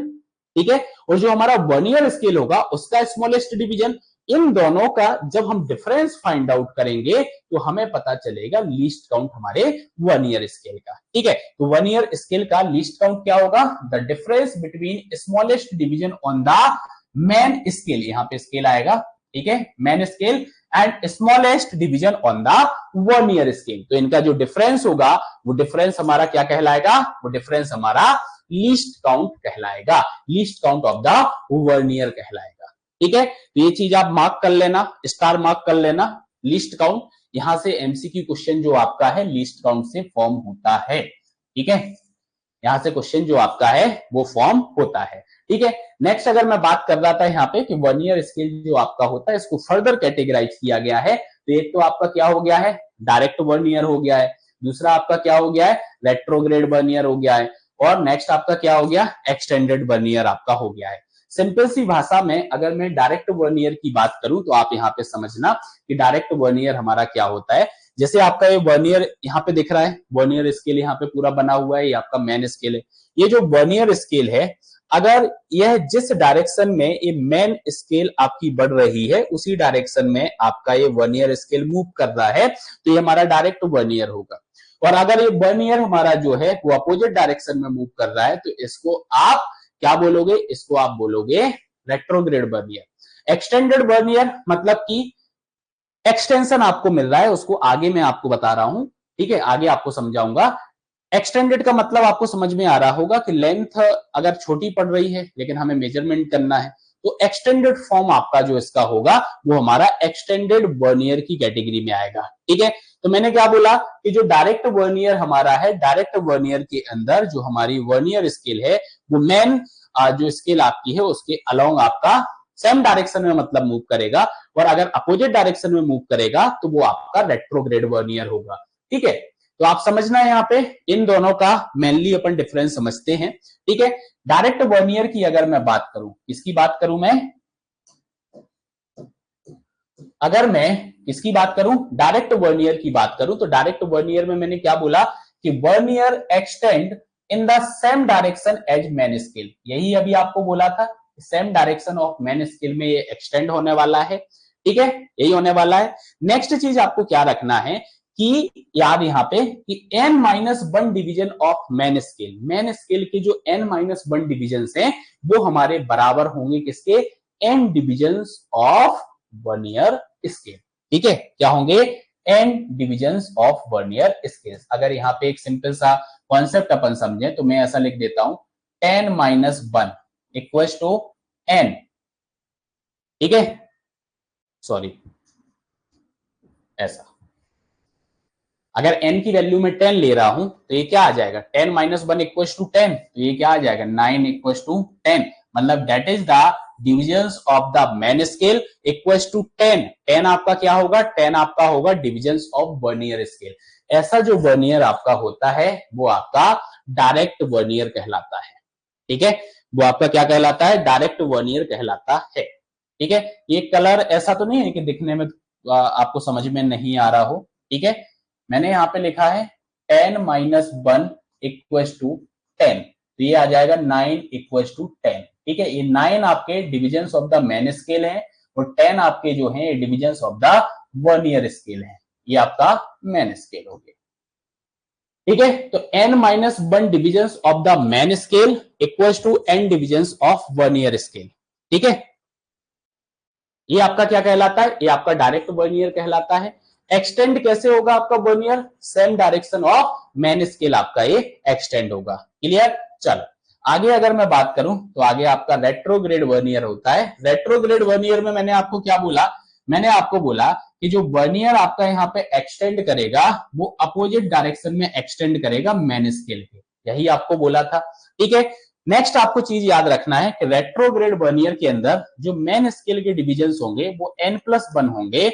ठीक है, और जो हमारा वर्नियर स्केल होगा उसका स्मॉलेस्ट डिवीजन, इन दोनों का जब हम डिफरेंस फाइंड आउट करेंगे तो हमें पता चलेगा लीस्ट काउंट हमारे वर्नियर स्केल का। ठीक है, तो वर्नियर स्केल का लीस्ट काउंट क्या होगा, the difference between smallest division on the main scale, यहां पे स्केल आएगा, ठीक है, main scale and smallest division on the vernier scale. तो इनका जो डिफरेंस होगा वो डिफरेंस हमारा क्या कहलाएगा, वो डिफरेंस हमारा लीस्ट काउंट कहलाएगा, least count of the vernier कहलाएगा। ठीक है, तो ये चीज आप मार्क कर लेना, स्टार मार्क कर लेना, लीस्ट काउंट। यहां से एमसीक्यू क्वेश्चन जो आपका है लीस्ट काउंट से फॉर्म होता है। ठीक है, यहां से क्वेश्चन जो आपका है वो फॉर्म होता है। ठीक है, नेक्स्ट अगर मैं बात कर रहा था यहाँ पे कि वर्नियर स्केल जो आपका होता है इसको फर्दर कैटेगराइज किया गया है। तो एक तो आपका क्या हो गया है, डायरेक्ट वर्नियर हो गया है, दूसरा आपका क्या हो गया है, रेट्रोग्रेड वर्नियर हो गया है, और नेक्स्ट आपका क्या हो गया, एक्सटेंडेड वर्नियर आपका हो गया है। सिंपल सी भाषा में अगर मैं डायरेक्ट वर्नियर की बात करूं तो आप यहाँ पे समझना कि डायरेक्ट वर्नियर हमारा क्या होता है। जैसे आपका ये वर्नियर यहाँ पे दिख रहा है, वर्नियर स्केल यहाँ पे पूरा बना हुआ है, ये आपका मेन स्केल है। ये जो वर्नियर स्केल है, अगर यह जिस डायरेक्शन में ये मेन स्केल आपकी बढ़ रही है उसी डायरेक्शन में आपका ये वर्नियर स्केल मूव कर रहा है तो ये हमारा डायरेक्ट वर्नियर होगा। और अगर ये वर्नियर हमारा जो है वो अपोजिट डायरेक्शन में मूव कर रहा है तो इसको आप क्या बोलोगे, इसको आप बोलोगे रेट्रोग्रेड वर्नियर। एक्सटेंडेड वर्नियर मतलब कि एक्सटेंशन आपको मिल रहा है, उसको आगे मैं आपको बता रहा हूं, ठीक है, आगे आपको समझाऊंगा। एक्सटेंडेड का मतलब आपको समझ में आ रहा होगा कि लेंथ अगर छोटी पड़ रही है लेकिन हमें मेजरमेंट करना है तो एक्सटेंडेड फॉर्म आपका जो इसका होगा वो हमारा एक्सटेंडेड वर्नियर की कैटेगरी में आएगा। ठीक है, तो मैंने क्या बोला कि जो डायरेक्ट वर्नियर हमारा है, डायरेक्ट वर्नियर के अंदर जो हमारी वर्नियर स्केल है वो मेन जो स्केल आपकी है उसके अलोंग आपका सेम डायरेक्शन में मतलब मूव करेगा, और अगर अपोजिट डायरेक्शन में मूव करेगा तो वो आपका रेट्रोग्रेड वर्नियर होगा। ठीक है, तो आप समझना है यहाँ पे इन दोनों का मेनली अपन डिफरेंस समझते हैं, ठीक है। डायरेक्ट वर्नियर की अगर मैं बात करूं, इसकी बात करूं मैं, अगर मैं इसकी बात करूं, डायरेक्ट वर्नियर की बात करूं, तो डायरेक्ट वर्नियर में मैंने क्या बोला कि vernier extend in the same direction as main scale, यही अभी आपको बोला था, same direction of main scale में ये एक्सटेंड होने वाला है, ठीक है, यही होने वाला है। नेक्स्ट चीज आपको क्या रखना है कि याद यहाँ पे कि n-1 division of main scale के जो n-1 डिवीजन हैं वो हमारे बराबर होंगे किसके, n divisions of vernier scale, ठीक है, क्या होंगे, n divisions of vernier scale. अगर यहाँ पे एक सिंपल सा कॉन्सेप्ट अपन समझें तो मैं ऐसा लिख देता हूं 10-1 इक्वल्स टू n, ठीक है, सॉरी ऐसा, अगर n की वैल्यू में 10 ले रहा हूं तो ये क्या आ जाएगा, 10-1 इक्वल्स टू 10, तो ये क्या आ जाएगा 9 इक्वल्स टू 10, मतलब that is the divisions of the main scale equals to 10। 10 आपका क्या होगा, 10 आपका होगा डिविजन्स ऑफ वर्नियर स्केल। ऐसा जो वर्नियर आपका होता है वो आपका डायरेक्ट वर्नियर कहलाता है, ठीक है, वो आपका क्या कहलाता है, डायरेक्ट वर्नियर कहलाता है, ठीक है। ये कलर ऐसा तो नहीं है कि दिखने में आपको समझ में नहीं आ रहा हो, ठीक है, मैंने यहाँ पे लिखा है 10-1 इक्वल्स टू 10, तो ये आ जाएगा 9 इक्वल्स टू 10, ठीक है, ये 9 आपके divisions of the main scale है और 10 आपके जो है divisions of the vernier scale है, ये आपका मेन स्केल हो गया, ठीक है। तो n-1 divisions of the main scale equals to n divisions of vernier scale, ठीक है, ये आपका क्या कहलाता है, ये आपका डायरेक्ट वर्नियर कहलाता है। एक्सटेंड कैसे होगा आपका vernier, same direction of main scale आपका ये एक्सटेंड होगा, क्लियर। चलो आगे अगर मैं बात करूं तो आगे आपका रेट्रोग्रेड वर्नियर होता है। रेट्रोग्रेड वर्नियर में मैंने आपको क्या बोला, मैंने आपको बोला कि जो वर्नियर आपका यहाँ पे एक्सटेंड करेगा वो अपोजिट डायरेक्शन में एक्सटेंड करेगा मेन स्केल के, यही आपको बोला था, ठीक है। नेक्स्ट आपको चीज याद रखना है कि रेट्रोग्रेड वर्नियर के अंदर जो मेन स्केल के डिविजन्स होंगे वो n+1 होंगे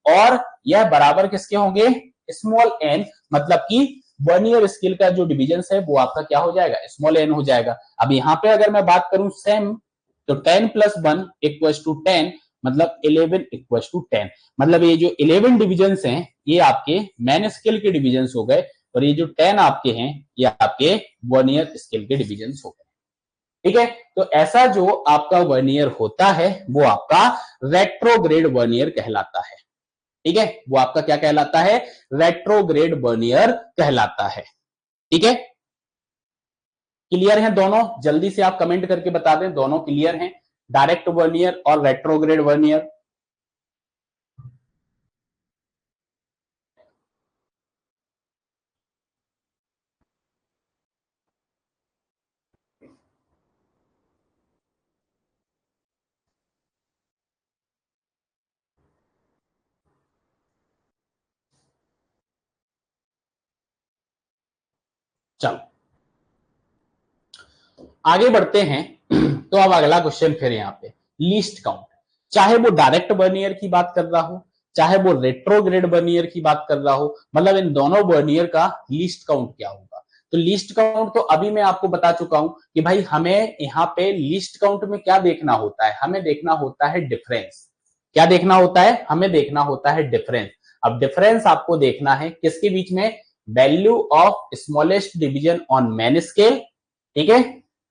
और यह बराबर किसके होंगे, स्मॉल n, मतलब कि वर्नियर स्केल का जो डिविजन्स है वो आपका क्या हो जाएगा, स्मॉल n हो जाएगा। अब यहाँ पे अगर मैं बात करूं सेम, तो 10+1 इक्वल्स टू 10, मतलब 11 इक्वल्स टू 10, मतलब ये जो 11 डिविजन्स हैं ये आपके मेन स्केल के डिविजन्स हो गए और ये जो 10 आपके हैं ये आपके वर्नियर स्केल के डिविजन्स हो गए, ठीक है। तो ऐसा जो आपका वर्नियर होता है वो आपका रेट्रोग्रेड वर्नियर कहलाता है, ठीक है, वो आपका क्या कहलाता है, रेट्रोग्रेड वर्नियर कहलाता है, ठीक है। क्लियर है दोनों, जल्दी से आप कमेंट करके बता दें दोनों क्लियर हैं, डायरेक्ट वर्नियर और रेट्रोग्रेड वर्नियर। चलो आगे बढ़ते हैं तो अब अगला क्वेश्चन फिर यहाँ पे लीस्ट काउंट, चाहे वो डायरेक्ट वर्नियर की बात कर रहा हो चाहे वो रेट्रोग्रेड वर्नियर की बात कर रहा हो, मतलब इन दोनों वर्नियर का लीस्ट काउंट क्या होगा। तो लीस्ट काउंट तो अभी मैं आपको बता चुका हूं कि भाई हमें यहाँ पे लीस्ट काउंट में क्या देखना होता है, हमें देखना होता है डिफरेंस। क्या देखना होता है, हमें देखना होता है डिफरेंस। अब डिफरेंस आपको देखना है किसके बीच में, value of smallest division on main scale, ठीक है,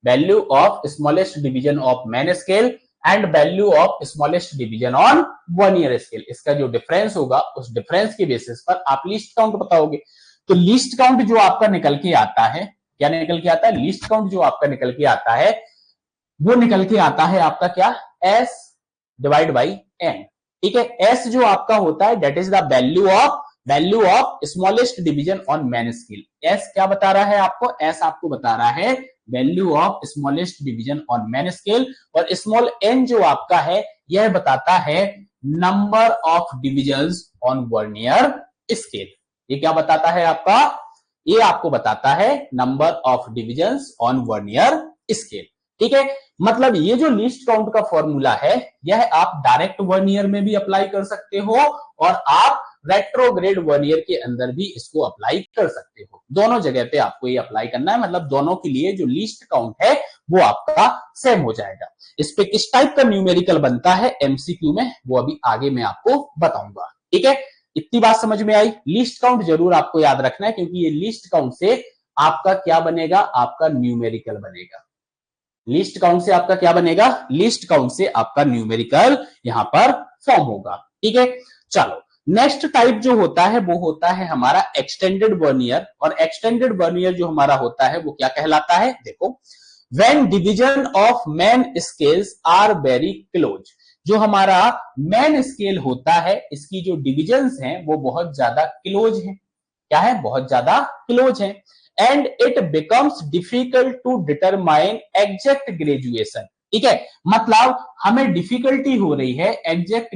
value of smallest division of main scale and value of smallest division on vernier scale. इसका जो डिफरेंस होगा उस डिफरेंस के बेसिस पर आप लीस्ट काउंट बताओगे। तो लीस्ट काउंट जो आपका निकल के आता है, क्या निकल के आता है, लीस्ट काउंट जो आपका निकल के आता है वो निकल के आता है आपका क्या, s डिवाइड बाई n, ठीक है। s जो आपका होता है that is the value of smallest division on main scale. s क्या बता रहा है आपको, s आपको बता रहा है value of smallest division on main scale, और स्मॉल n जो आपका है यह बताता है number of divisions on vernier scale. ये क्या बताता है आपका, ये आपको बताता है number of divisions on vernier scale, ठीक है। मतलब ये जो लीस्ट काउंट का फॉर्मूला है यह आप डायरेक्ट वर्नियर में भी अप्लाई कर सकते हो और आप रेट्रोग्रेड वर्नियर के अंदर भी इसको अप्लाई कर सकते हो। दोनों जगह पे आपको ये अप्लाई करना है, मतलब दोनों के लिए जो लीस्ट काउंट है वो आपका सेम हो जाएगा। इस पे किस टाइप का न्यूमेरिकल बनता है एमसीक्यू में, वो अभी आगे मैं आपको बताऊंगा। ठीक है, इतनी बात समझ में आई। लीस्ट काउंट जरूर आपको याद रखना है, क्योंकि ये लीस्ट काउंट से आपका क्या बनेगा, आपका न्यूमेरिकल बनेगा। लीस्ट काउंट से आपका क्या बनेगा, लीस्ट काउंट से आपका न्यूमेरिकल यहां पर फॉर्म होगा। ठीक है, चलो नेक्स्ट टाइप जो होता है वो होता है हमारा एक्सटेंडेड वर्नियर। और एक्सटेंडेड वर्नियर जो हमारा होता है वो क्या कहलाता है, देखो, when division of main scales are very close. जो हमारा मेन स्केल होता है इसकी जो डिविजन्स हैं वो बहुत ज्यादा क्लोज हैं। क्या है, बहुत ज्यादा क्लोज है। And it becomes difficult to determine exact graduation. ठीक है, मतलब हमें डिफिकल्टी हो रही है एग्जैक्ट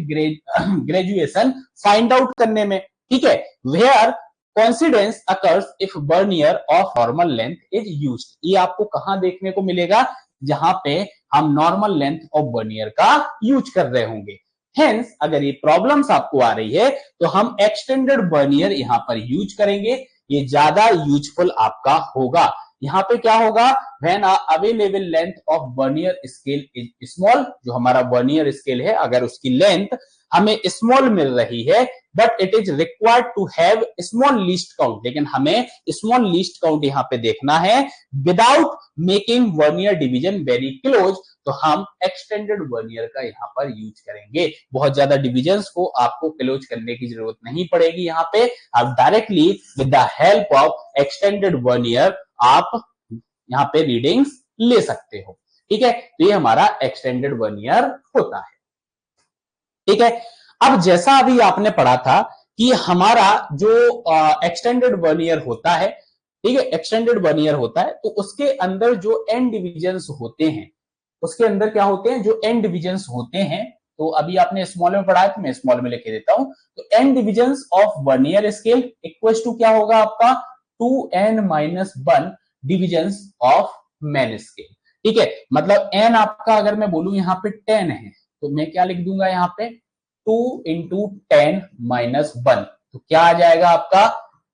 ग्रेजुएशन फाइंड आउट करने में। ठीक है, where coincidence occurs if vernier of normal length is used. ये आपको कहां देखने को मिलेगा, जहां पे हम नॉर्मल लेंथ ऑफ वर्नियर का यूज कर रहे होंगे। हेंस अगर ये प्रॉब्लम्स आपको आ रही है तो हम एक्सटेंडेड वर्नियर यहां पर यूज करेंगे, ये ज्यादा यूजफुल आपका होगा। यहां पे क्या होगा, when available length of vernier scale is small. जो हमारा वर्नियर स्केल है अगर उसकी लेंथ हमें स्मॉल मिल रही है, but it is required to have small least count, लेकिन हमें स्मॉल लीस्ट काउंट यहां पे देखना है without making vernier division very close, तो हम एक्सटेंडेड वर्नियर का यहां पर यूज करेंगे। बहुत ज्यादा डिविजन्स को आपको क्लोज करने की जरूरत नहीं पड़ेगी। यहां पे आप directly with the help of extended vernier आप यहां पे रीडिंग्स ले सकते हो। ठीक है, तो ये हमारा एक्सटेंडेड वर्नियर होता है। ठीक है, अब जैसा अभी आपने पढ़ा था कि हमारा जो एक्सटेंडेड वर्नियर होता है, ठीक है, एक्सटेंडेड वर्नियर होता है तो उसके अंदर जो एंड डिविजन्स होते हैं, उसके अंदर क्या होते हैं, जो एंड डिविजन्स होते हैं, तो अभी आपने स्मॉल में पढ़ा है तो मैं स्मॉल में लिख देता हूं। तो n divisions of vernier scale equal to क्या होगा आपका 2n-1 divisions of main scale. ठीक है, मतलब n आपका अगर मैं बोलूं यहां पे 10 है तो मैं क्या लिख दूंगा यहां पे 2 इंटू 10-1, तो क्या आ जाएगा आपका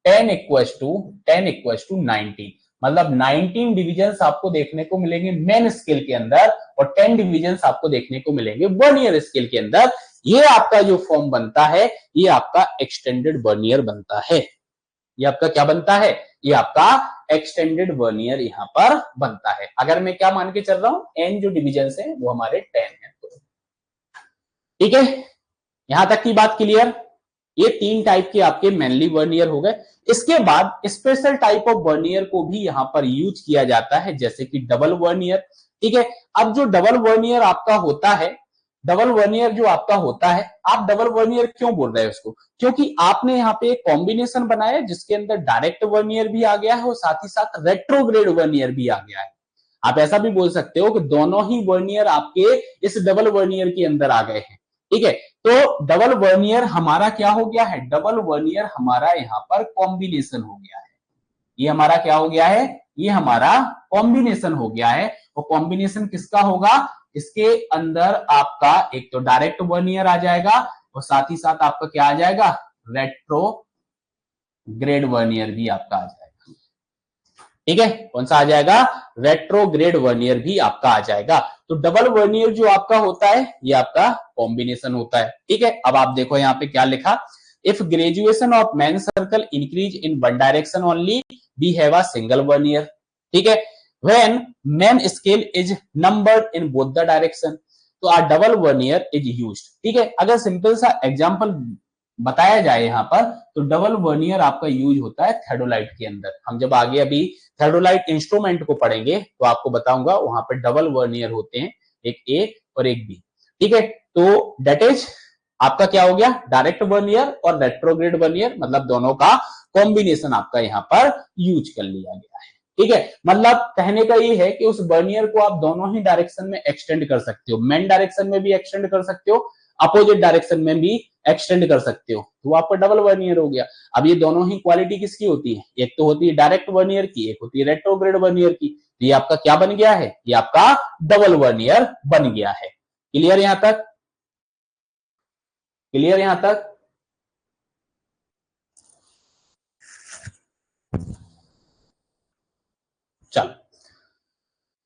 10 इक्वल्स टू 19। मतलब 19 डिविजन्स आपको देखने को मिलेंगे मेन स्केल के अंदर और 10 डिविजन्स आपको देखने को मिलेंगे वर्नियर स्केल के अंदर। ये आपका जो फॉर्म बनता है ये आपका एक्सटेंडेड वर्नियर बनता है। ये आपका क्या बनता है, ये आपका एक्सटेंडेड वर्नियर यहां पर बनता है। अगर मैं क्या मान के चल रहा हूं, एन जो डिविजन्स है वो हमारे 10 है। ठीक है, यहां तक की बात क्लियर। ये 3 टाइप के आपके मेनली वर्नियर हो गए। इसके बाद स्पेशल टाइप ऑफ वर्नियर को भी यहां पर यूज किया जाता है, जैसे कि डबल वर्नियर। ठीक है, अब जो डबल वर्नियर आपका होता है, डबल वर्नियर जो आपका होता है, आप डबल वर्नियर क्यों बोल रहे हैं उसको, क्योंकि आपने यहाँ पे एक कॉम्बिनेशन बनाया जिसके अंदर डायरेक्ट वर्नियर भी आ गया है और साथ ही साथ रेट्रोग्रेड वर्नियर भी आ गया है। आप ऐसा भी बोल सकते हो कि दोनों ही वर्नियर आपके इस डबल वर्नियर के अंदर आ गए हैं। ठीक है, तो डबल वर्नियर हमारा क्या हो गया है, डबल वर्नियर हमारा यहां पर कॉम्बिनेशन हो गया है। ये हमारा क्या हो गया है, ये हमारा कॉम्बिनेशन हो गया है। और कॉम्बिनेशन किसका होगा, इसके अंदर आपका एक तो डायरेक्ट वर्नियर आ जाएगा और साथ ही साथ आपका क्या आ जाएगा, रेट्रोग्रेड वर्नियर भी आपका आ जाएगा। ठीक है, कौन सा आ जाएगा, रेट्रोग्रेड वर्नियर भी आपका आ जाएगा। तो डबल वर्नियर जो आपका होता है ये आपका कॉम्बिनेशन होता है। ठीक है, अब आप देखो यहाँ पे क्या लिखा, if graduation of main circle increase in one direction only we have a single vernier. ठीक है, when main scale is numbered in both the direction तो a double vernier is used. ठीक है, अगर सिंपल सा एग्जांपल बताया जाए यहां पर तो डबल वर्नियर आपका यूज होता है थर्डोलाइट के अंदर। हम जब आगे अभी थर्डोलाइट इंस्ट्रूमेंट को पढ़ेंगे तो आपको बताऊंगा वहां पे डबल वर्नियर होते हैं, एक ए और एक बी। ठीक है, तो डेट इज आपका क्या हो गया, डायरेक्ट वर्नियर और रेट्रोग्रेड वर्नियर, मतलब दोनों का कॉम्बिनेशन आपका यहां पर यूज कर लिया गया है। ठीक है, मतलब कहने का ये है कि उस वर्नियर को आप दोनों ही डायरेक्शन में एक्सटेंड कर सकते हो, मेन डायरेक्शन में भी एक्सटेंड कर सकते हो, अपोजिट डायरेक्शन में भी एक्सटेंड कर सकते हो, तो आपका डबल वर्नियर हो गया। अब ये दोनों ही क्वालिटी किसकी होती है, एक तो होती है डायरेक्ट वर्नियर की, एक होती है रेट्रोग्रेड वर्नियर की। तो ये आपका क्या बन गया है, ये आपका डबल वर्नियर बन गया है। क्लियर यहां तक, क्लियर यहां तक।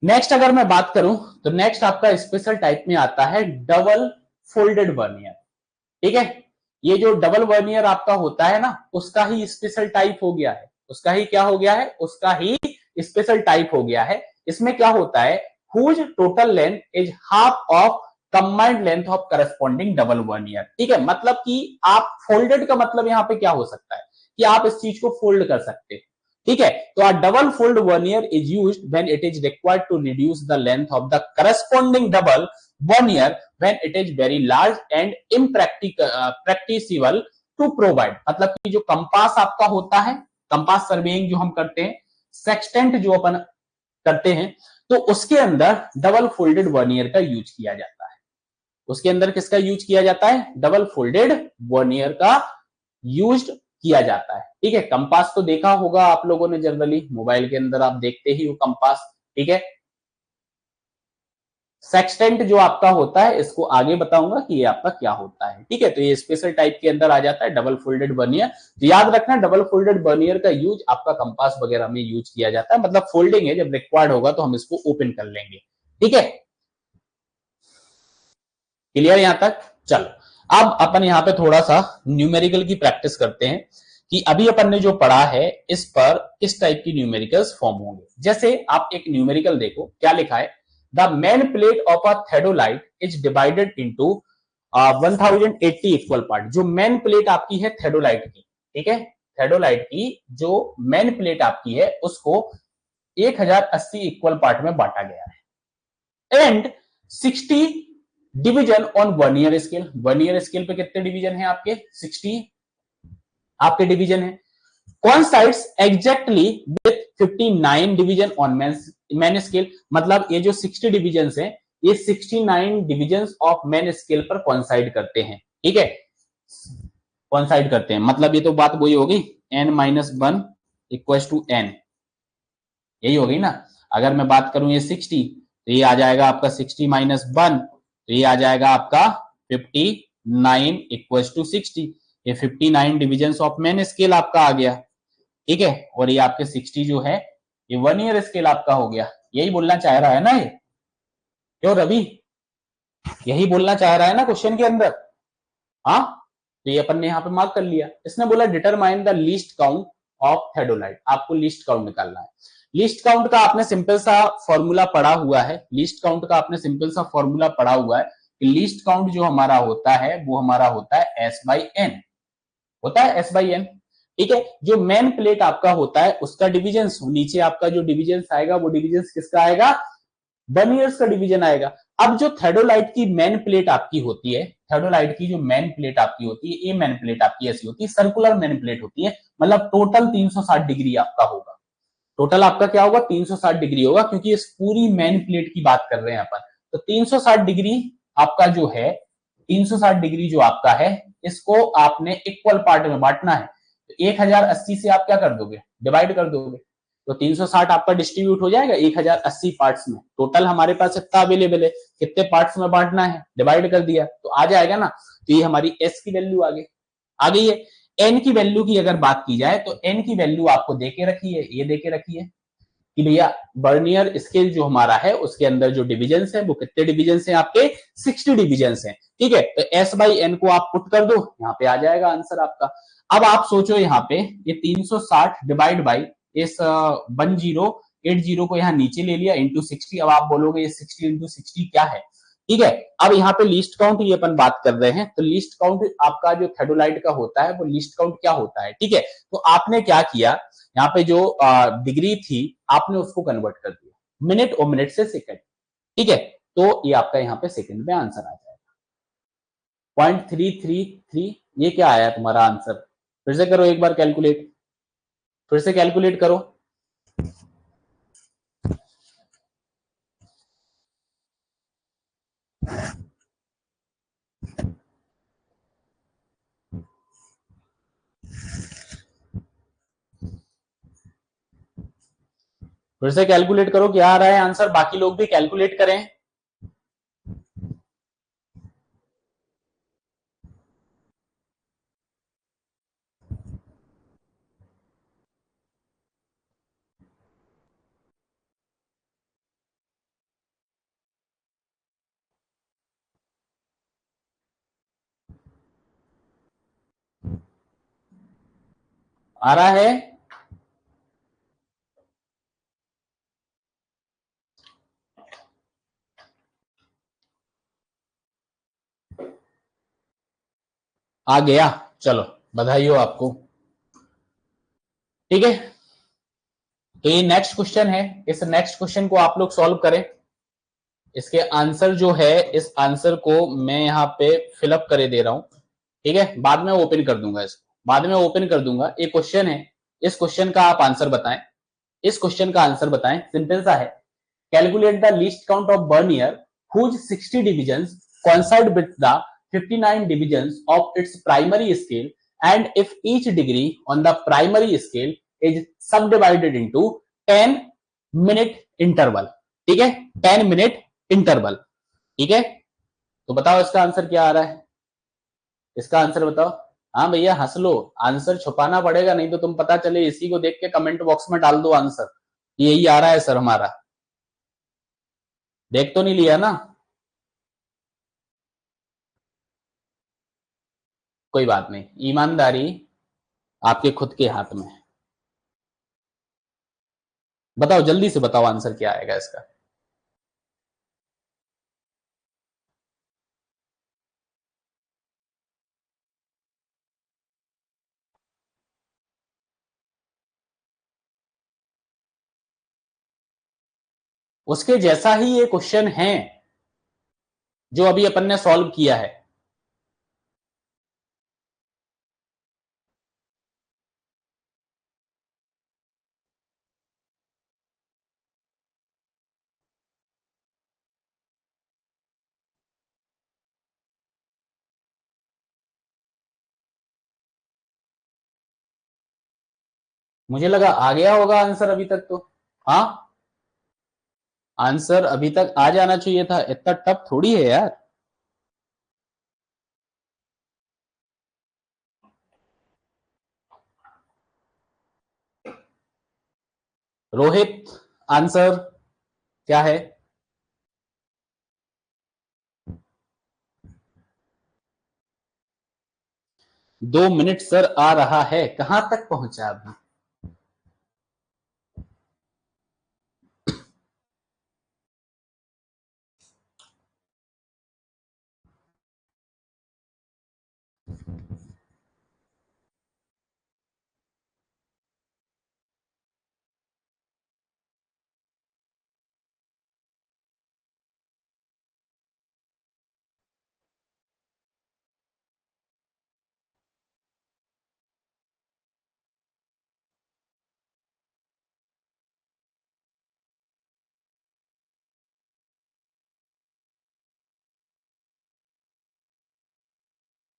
नेक्स्ट अगर मैं बात करूं तो नेक्स्ट आपका स्पेशल टाइप में आता है डबल फोल्डेड वर्नियर। ठीक है, ये जो डबल वर्नियर आपका होता है ना, उसका ही स्पेशल टाइप हो गया है, उसका ही क्या हो गया है, उसका ही स्पेशल टाइप हो गया है। इसमें क्या होता है, whose total length is half of combined length of corresponding double vernier. ठीक है, मतलब कि आप फोल्डेड का मतलब यहां पे क्या हो सकता है कि आप इस चीज को फोल्ड कर सकते हैं। ठीक है, तो a double fold vernier is used when it is required to reduce the length of the corresponding double vernier when it is very large and impracticable to provide। मतलब कि जो कंपास आपका होता है, कंपास सर्वेइंग जो हम करते हैं, सेक्सटेंट जो अपन करते हैं, तो उसके अंदर डबल फोल्डेड वर्नियर का यूज किया जाता है। उसके अंदर किसका यूज किया जाता है, डबल फोल्डेड वर्नियर का यूज किया जाता है। ठीक है, कंपास तो देखा होगा आप लोगों ने, जनरली मोबाइल के अंदर आप देखते ही हो कंपास। ठीक है, सेक्सटेंट जो आपका होता है, इसको आगे बताऊंगा कि ये आपका क्या होता है। ठीक है, तो ये स्पेशल टाइप के अंदर आ जाता है डबल फोल्डेड वर्नियर। तो याद रखना, डबल फोल्डेड वर्नियर का यूज आपका कंपास वगैरह में यूज किया जाता है, मतलब फोल्डिंग है, जब रिक्वायर्ड होगा तो हम इसको ओपन कर लेंगे। ठीक है, क्लियर यहां तक। चलो अब अपन यहां पे थोड़ा सा न्यूमेरिकल की प्रैक्टिस करते हैं कि अभी अपन ने जो पढ़ा है इस पर किस टाइप की न्यूमेरिकल्स फॉर्म होंगे। जैसे आप एक न्यूमेरिकल देखो, क्या लिखा है, the main plate of a theodolite is divided into 1080 equal part. जो मेन प्लेट आपकी है थेडोलाइट की, ठीक है, थेडोलाइट की जो मेन प्लेट आपकी है उसको 1080 इक्वल पार्ट में बांटा गया है। And 60 division on vernier scale. Vernier scale पे कितने डिवीजन है आपके, 60 आपके डिवीजन है। coincides exactly with 59 division on main scale. मतलब ये जो 60 डिवीजन है, ये 69 डिवीजन ऑफ मैन स्केल पर कॉन्साइड करते हैं। ठीक है, कॉन्साइड करते हैं, मतलब ये तो बात वही होगी, n-1 इक्वल टू n, यही हो गई ना। अगर मैं बात करूं ये 60, तो ये आ जाएगा आपका 60-1, तो ये आ जाएगा आपका 59 इक्वल टू 60। ये 59 डिविजन ऑफ मैन स्केल आपका आ गया। ठीक है, और ये आपके 60 जो है ये 1 ईयर स्केल आपका हो गया। यही बोलना चाह रहा है ना ये, क्यों रवि, यही बोलना चाह रहा है ना क्वेश्चन के अंदर। हाँ, तो ये अपन ने यहाँ पे मार्क कर लिया। इसने बोला determine the least count of theodolite, आपको लीस्ट काउंट निकालना है। लीस्ट काउंट का आपने सिंपल सा फॉर्मूला पढ़ा हुआ है, लीस्ट काउंट का आपने सिंपल सा फॉर्मूला पढ़ा हुआ है कि लीस्ट काउंट जो हमारा होता है वो हमारा होता है एस बाई एन, होता है एस बाई एन। ठीक है, जो मेन प्लेट आपका होता है उसका डिविजन, नीचे आपका जो डिविजन आएगा वो डिविजन किसका आएगा, वर्नियर्स का डिवीजन आएगा। अब जो थेडोलाइट की मेन प्लेट आपकी होती है, थेडोलाइट की जो मेन प्लेट आपकी होती है, ये मेन प्लेट आपकी ऐसी होती है, सर्कुलर मेन प्लेट होती है, मतलब टोटल 360 डिग्री आपका होगा। टोटल आपका क्या होगा, 360 डिग्री होगा, क्योंकि इस पूरी मेन प्लेट की बात कर रहे हैं अपन। तो 360 डिग्री आपका जो है, 360 डिग्री जो आपका है, इसको आपने इक्वल पार्ट में बांटना है। तो 1080 से आप क्या कर दोगे, डिवाइड कर दोगे, तो 360 आपका डिस्ट्रीब्यूट हो जाएगा 1080 पार्ट्स में। टोटल हमारे पास इतना अवेलेबल है, कितने पार्ट्स में बांटना है, डिवाइड कर दिया तो आ जाएगा ना। तो ये हमारी एस की वैल्यू आ गई है। एन की वैल्यू की अगर बात की जाए तो एन की वैल्यू आपको देके रखी है, ये देके रखी है कि भैया बर्नियर स्केल जो हमारा है उसके अंदर जो डिविजन है वो कितने डिविजन है आपके, 60 डिविजन है। ठीक है, तो एस बाई एन को आप पुट कर दो, यहाँ पे आ जाएगा आंसर आपका। अब आप सोचो यहाँ पे ये 360 डिवाइड बाई इस 1080 को यहाँ नीचे ले लिया इंटू 60। अब आप बोलोगे ये 60 इंटू 60 क्या है। ठीक है, अब यहाँ पे लिस्ट काउंट ये अपन बात कर रहे हैं, तो लिस्ट काउंट आपका जो थेडोलाइट का होता है वो लिस्ट काउंट क्या होता है। ठीक है, तो आपने क्या किया, यहाँ पे जो डिग्री थी आपने उसको कन्वर्ट कर दिया मिनट और मिनट से सेकंड। ठीक है, तो ये आपका यहाँ पे सेकंड में आंसर आ जाएगा 0.333। ये क्या आया तुम्हारा आंसर, फिर से करो एक बार कैलकुलेट, फिर से कैलकुलेट करो। फिर से कैलकुलेट करो क्या आ रहा है आंसर, बाकी लोग भी कैलकुलेट करें। आ रहा है? आ गया, चलो बधाई हो आपको। ठीक है, तो ये नेक्स्ट क्वेश्चन है, इस नेक्स्ट क्वेश्चन को आप लोग सॉल्व करें। इसके आंसर जो है, इस आंसर को मैं यहाँ पे फिलअप करे दे रहा हूं, ठीक है, बाद में ओपन कर दूंगा इसको, बाद में ओपन कर दूंगा। एक क्वेश्चन है, इस क्वेश्चन का आप आंसर बताएं, इस क्वेश्चन का आंसर बताएं, सिंपल सा है। Calculate the least count of vernier whose 60 divisions coincide with the 59 divisions of its primary scale, and if each degree on the primary scale is subdivided into 10 minute interval, ठीक है, 10 minute interval, ठीक है। तो बताओ इसका answer क्या आ रहा है, इसका आंसर बताओ। हाँ भैया हंस लो, आंसर छुपाना पड़ेगा, नहीं तो तुम पता चले इसी को देख के कमेंट बॉक्स में डाल दो आंसर, यही आ रहा है सर हमारा। देख तो नहीं लिया ना? कोई बात नहीं, ईमानदारी आपके खुद के हाथ में है। बताओ जल्दी से बताओ आंसर क्या आएगा इसका। उसके जैसा ही ये क्वेश्चन है जो अभी अपन ने सॉल्व किया है। मुझे लगा आ गया होगा आंसर अभी तक तो। हाँ, आंसर अभी तक आ जाना चाहिए था, इतना टफ थोड़ी है यार। रोहित, आंसर क्या है? 2 मिनट सर आ रहा है, कहां तक पहुंचा अभी?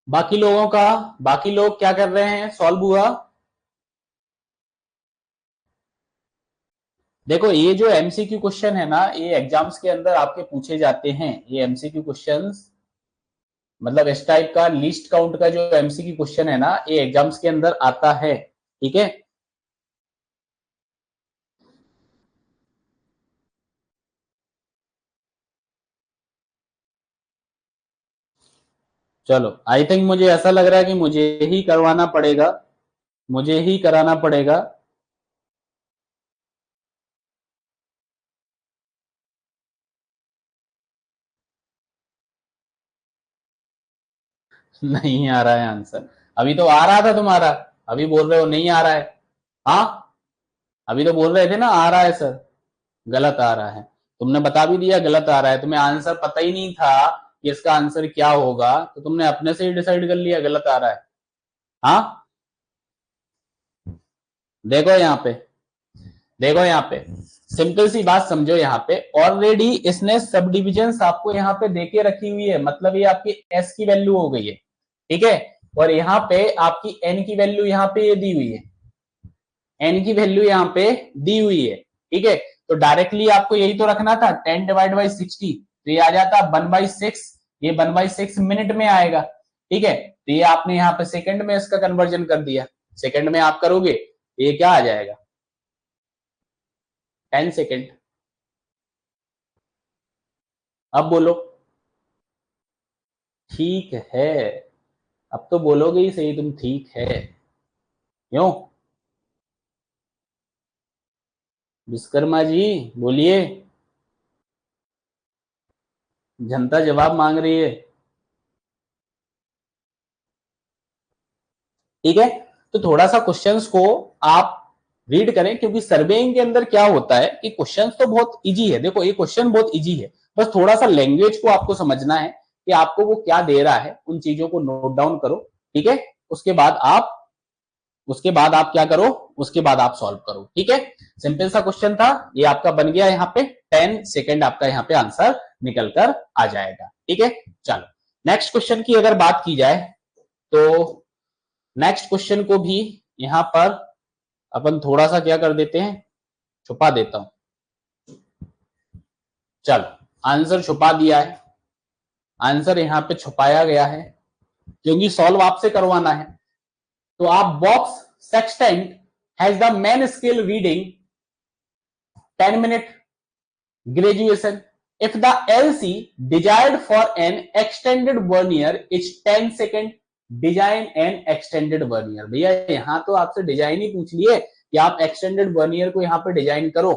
बाकी लोगों का, बाकी लोग क्या कर रहे हैं, सॉल्व हुआ? देखो ये जो एमसीक्यू क्वेश्चन है ना, ये एग्जाम्स के अंदर आपके पूछे जाते हैं, ये एमसीक्यू क्वेश्चंस, मतलब इस टाइप का लिस्ट काउंट का जो एमसीक्यू क्वेश्चन है ना, ये एग्जाम्स के अंदर आता है, ठीक है। चलो आई थिंक मुझे ऐसा लग रहा है कि मुझे ही करवाना पड़ेगा, मुझे ही कराना पड़ेगा। नहीं आ रहा है आंसर, अभी तो आ रहा था तुम्हारा, अभी बोल रहे हो नहीं आ रहा है। हाँ, अभी तो बोल रहे थे ना आ रहा है सर, गलत आ रहा है। तुमने बता भी दिया गलत आ रहा है, तुम्हें आंसर पता ही नहीं था कि इसका आंसर क्या होगा, तो तुमने अपने से ही डिसाइड कर लिया गलत आ रहा है। हाँ, देखो यहाँ पे, देखो यहाँ पे, सिंपल सी बात समझो, यहाँ पे ऑलरेडी इसने सब डिविजन आपको यहाँ पे देके रखी हुई है, मतलब ये आपकी एस की वैल्यू हो गई है, ठीक है। और यहाँ पे आपकी एन की वैल्यू यहाँ पे ये दी हुई है, एन की वैल्यू यहाँ पे दी हुई है, ठीक है। तो डायरेक्टली आपको यही तो रखना था, 10/60, तो ये आ जाता 1/6, ये 1/6 मिनट में आएगा, ठीक है। तो ये आपने यहाँ पे सेकंड में इसका कन्वर्जन कर दिया, सेकंड में आप करोगे ये क्या आ जाएगा, 10 सेकेंड। अब बोलो। ठीक है, अब तो बोलोगे ही सही तुम, ठीक है, क्यों? विश्वकर्मा जी बोलिए, जनता जवाब मांग रही है। ठीक है, तो थोड़ा सा क्वेश्चंस को आप रीड करें, क्योंकि सर्वेइंग के अंदर क्या होता है कि क्वेश्चंस तो बहुत इजी है। देखो ये क्वेश्चन बहुत इजी है, बस थोड़ा सा लैंग्वेज को आपको समझना है कि आपको वो क्या दे रहा है, उन चीजों को नोट डाउन करो। ठीक है, उसके बाद आप क्या करो, उसके बाद आप सॉल्व करो। ठीक है, सिंपल सा क्वेश्चन था, ये आपका बन गया। यहाँ पे 10 सेकेंड आपका यहाँ पे आंसर निकल कर आ जाएगा। ठीक है, चलो नेक्स्ट क्वेश्चन की अगर बात की जाए तो नेक्स्ट क्वेश्चन को भी यहां पर अपन थोड़ा सा क्या कर देते हैं, छुपा देता हूं। चलो आंसर छुपा दिया है, आंसर यहां पे छुपाया गया है क्योंकि सॉल्व आपसे करवाना है। तो आप box sextant has the main scale reading 10 minute graduation if the LC desired for an extended vernier is 10 second design and extended vernier. भैया यहां तो आपसे डिजाइन ही पूछ लिए कि आप एक्सटेंडेड वर्नियर को यहां पे डिजाइन करो।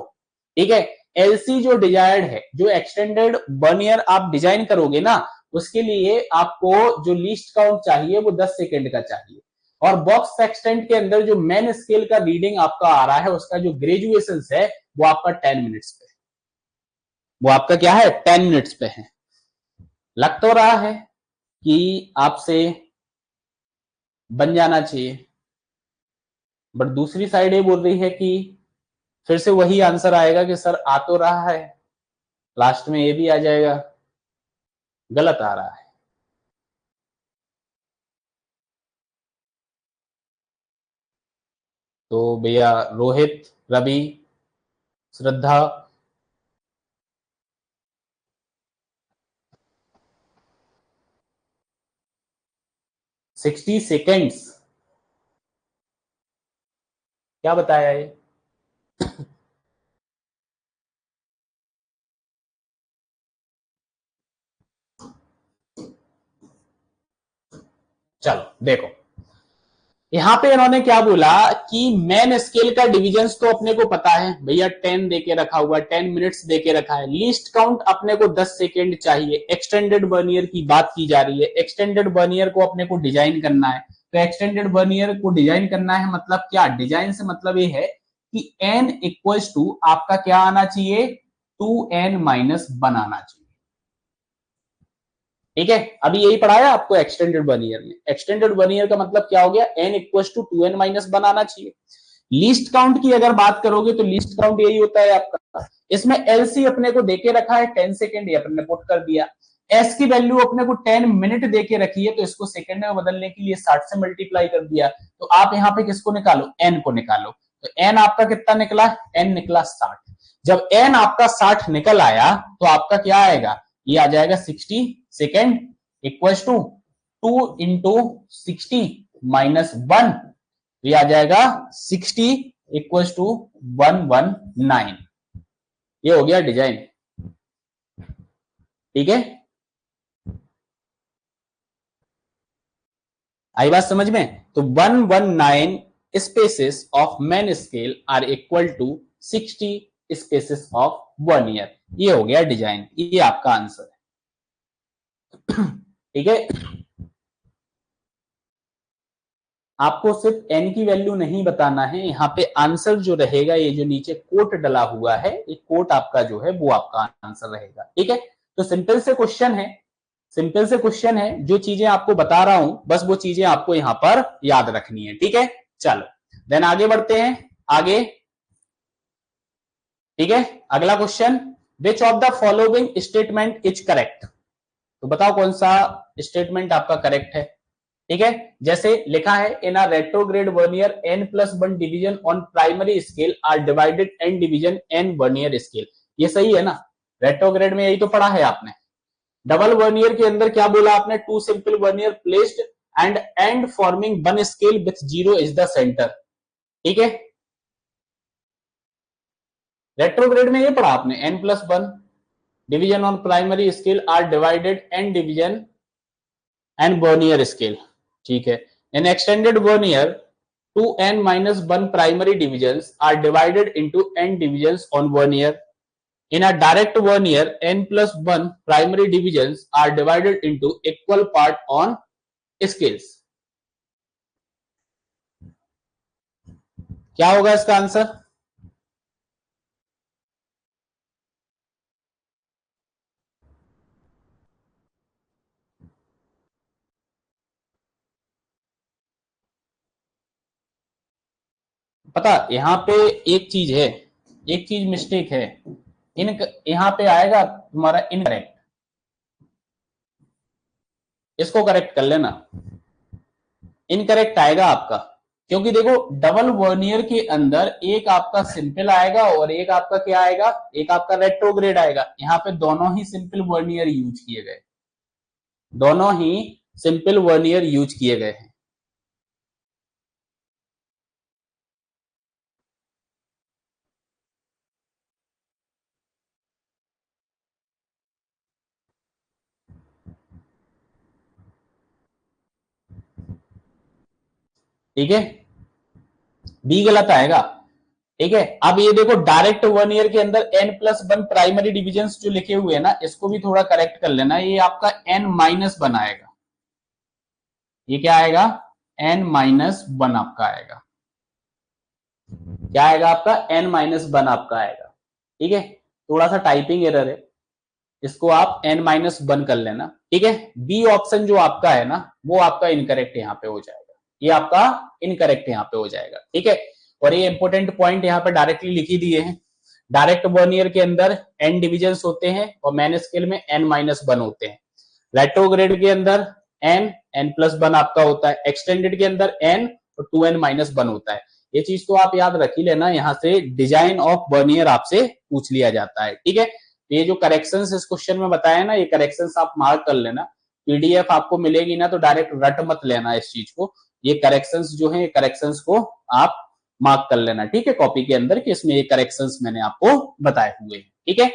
ठीक है, एलसी जो डिजायर्ड है, जो एक्सटेंडेड वर्नियर आप डिजाइन करोगे ना, उसके लिए आपको जो लीस्ट काउंट चाहिए वो 10 सेकेंड का चाहिए। और बॉक्स एक्सटेंड के अंदर जो मेन स्केल का रीडिंग आपका आ रहा है, उसका जो ग्रेजुएशन है वो आपका 10 मिनट्स पे, वो आपका क्या है 10 मिनट्स पे है। लग तो रहा है कि आपसे बन जाना चाहिए, बट दूसरी साइड ये बोल रही है कि फिर से वही आंसर आएगा कि सर आ तो रहा है, लास्ट में ये भी आ जाएगा, गलत आ रहा है। तो भैया रोहित, रवि, श्रद्धा, 60 सेकेंड्स क्या बताया ये? चलो देखो, यहां पे इन्होंने क्या बोला कि मेन स्केल का डिविजन्स तो अपने को पता है भैया, 10 देके रखा हुआ, 10 मिनट्स देके रखा है। लीस्ट काउंट अपने को 10 सेकेंड चाहिए। एक्सटेंडेड वर्नियर की बात की जा रही है, एक्सटेंडेड वर्नियर को अपने को डिजाइन करना है। तो एक्सटेंडेड वर्नियर को डिजाइन करना है मतलब क्या, डिजाइन से मतलब ये है कि n इक्वल्स टू आपका क्या आना चाहिए, 2n-1 आना चाहिए। ठीक है, अभी यही पढ़ाया आपको एक्सटेंडेड वर्नियर में। एक्सटेंडेड वर्नियर का मतलब क्या हो गया, n इक्वल्स टू 2n-1 आना चाहिए। लीस्ट काउंट की अगर बात करोगे तो लीस्ट काउंट यही होता है आपका। इसमें एलसी अपने को देके रखा है 10 सेकेंड, ये अपने पुट कर दिया। एस की वैल्यू अपने को 10 मिनट देके रखी है, तो इसको सेकंड में बदलने के लिए 60 से मल्टीप्लाई कर दिया। तो आप यहाँ पे किसको निकालो, एन को निकालो। तो एन आपका कितना निकला, एन निकला 60। जब एन आपका 60 निकल आया तो आपका क्या आएगा, ये आ जाएगा 60 सेकेंड इक्वल्स टू 2 इंटू 60-1, ये आ जाएगा 60 इक्वल्स टू 119। ये हो गया डिजाइन। ठीक है, आई बात समझ में? तो 119 spaces of main scale are equal to 60 spaces of vernier. ये हो गया डिजाइन, ये आपका आंसर है। ठीक है, आपको सिर्फ n की वैल्यू नहीं बताना है, यहाँ पे आंसर जो रहेगा, ये जो नीचे कोट डला हुआ है, ये कोट आपका जो है वो आपका आंसर रहेगा। ठीक है, तो सिंपल से क्वेश्चन है, सिंपल से क्वेश्चन है, जो चीजें आपको बता रहा हूं बस वो चीजें आपको यहां पर याद रखनी है। ठीक है, चलो देन आगे बढ़ते हैं, आगे। ठीक है, अगला question, which of the following statement is correct. तो बताओ कौन सा स्टेटमेंट आपका करेक्ट है। ठीक है, जैसे लिखा है in a retrograde vernier n+1 division on primary scale are divided n division n vernier scale. ये सही है ना, रेट्रोग्रेड में यही तो पढ़ा है आपने। डबल वर्नियर के अंदर क्या बोला आपने, two simple vernier placed end end forming one scale with 0 is the centre. ठीक है, रेट्रोग्रेड में ये पढ़ा आपने, n+1 division on primary scale are divided n division and vernier scale. ठीक है, in extended vernier 2n-1 primary divisions are divided into n divisions on 1 year. In a direct 1 year, n+1 primary divisions are divided into equal part on scales. क्या होगा इसका answer? पता यहां पे एक चीज है, एक चीज मिस्टेक है, इन यहां पे आएगा तुम्हारा इनकरेक्ट, इसको करेक्ट कर लेना, इनकरेक्ट आएगा आपका, क्योंकि देखो डबल वर्नियर के अंदर एक आपका सिंपल आएगा और एक आपका क्या आएगा, एक आपका रेट्रोग्रेड आएगा। यहां पे दोनों ही सिंपल वर्नियर यूज किए गए, दोनों ही सिंपल वर्नियर यूज किए गए हैं। ठीक है, बी गलत आएगा। ठीक है, अब ये देखो डायरेक्ट 1 ईयर के अंदर n+1 प्राइमरी डिविजन जो लिखे हुए हैं ना, इसको भी थोड़ा करेक्ट कर लेना, ये आपका n-1 आएगा, ये क्या आएगा, n-1 आपका आएगा, क्या आएगा आपका, n-1 आपका आएगा। ठीक है, थोड़ा सा टाइपिंग एरर है, इसको आप n-1 कर लेना। ठीक है, बी ऑप्शन जो आपका है ना, वो आपका इनकरेक्ट यहां पे हो जाएगा, ये आपका इनकरेक्ट यहां पे हो जाएगा। ठीक है, और ये इंपॉर्टेंट पॉइंट यहाँ पे डायरेक्टली लिखी दिए हैं, डायरेक्ट 1 ईयर के अंदर n डिविजन्स होते हैं और मैन स्केल में n-1 होते हैं। रेट्रोग्रेड के अंदर n+1 आपका होता है, एक्सटेंडेड के अंदर n और 2n-1 होता है। ये चीज तो आप याद रख ही लेना, यहाँ से डिजाइन ऑफ वर्नियर आपसे पूछ लिया जाता है। ठीक है, ये जो करेक्शंस इस क्वेश्चन में बताया ना, ये करेक्शंस आप मार्क कर लेना, पीडीएफ आपको मिलेगी ना तो डायरेक्ट रट मत लेना इस चीज को, ये करेक्शंस जो है, करेक्शंस को आप मार्क कर लेना। ठीक है, कॉपी के अंदर कि इसमें ये करेक्शंस मैंने आपको बताए हुए हैं। ठीक है,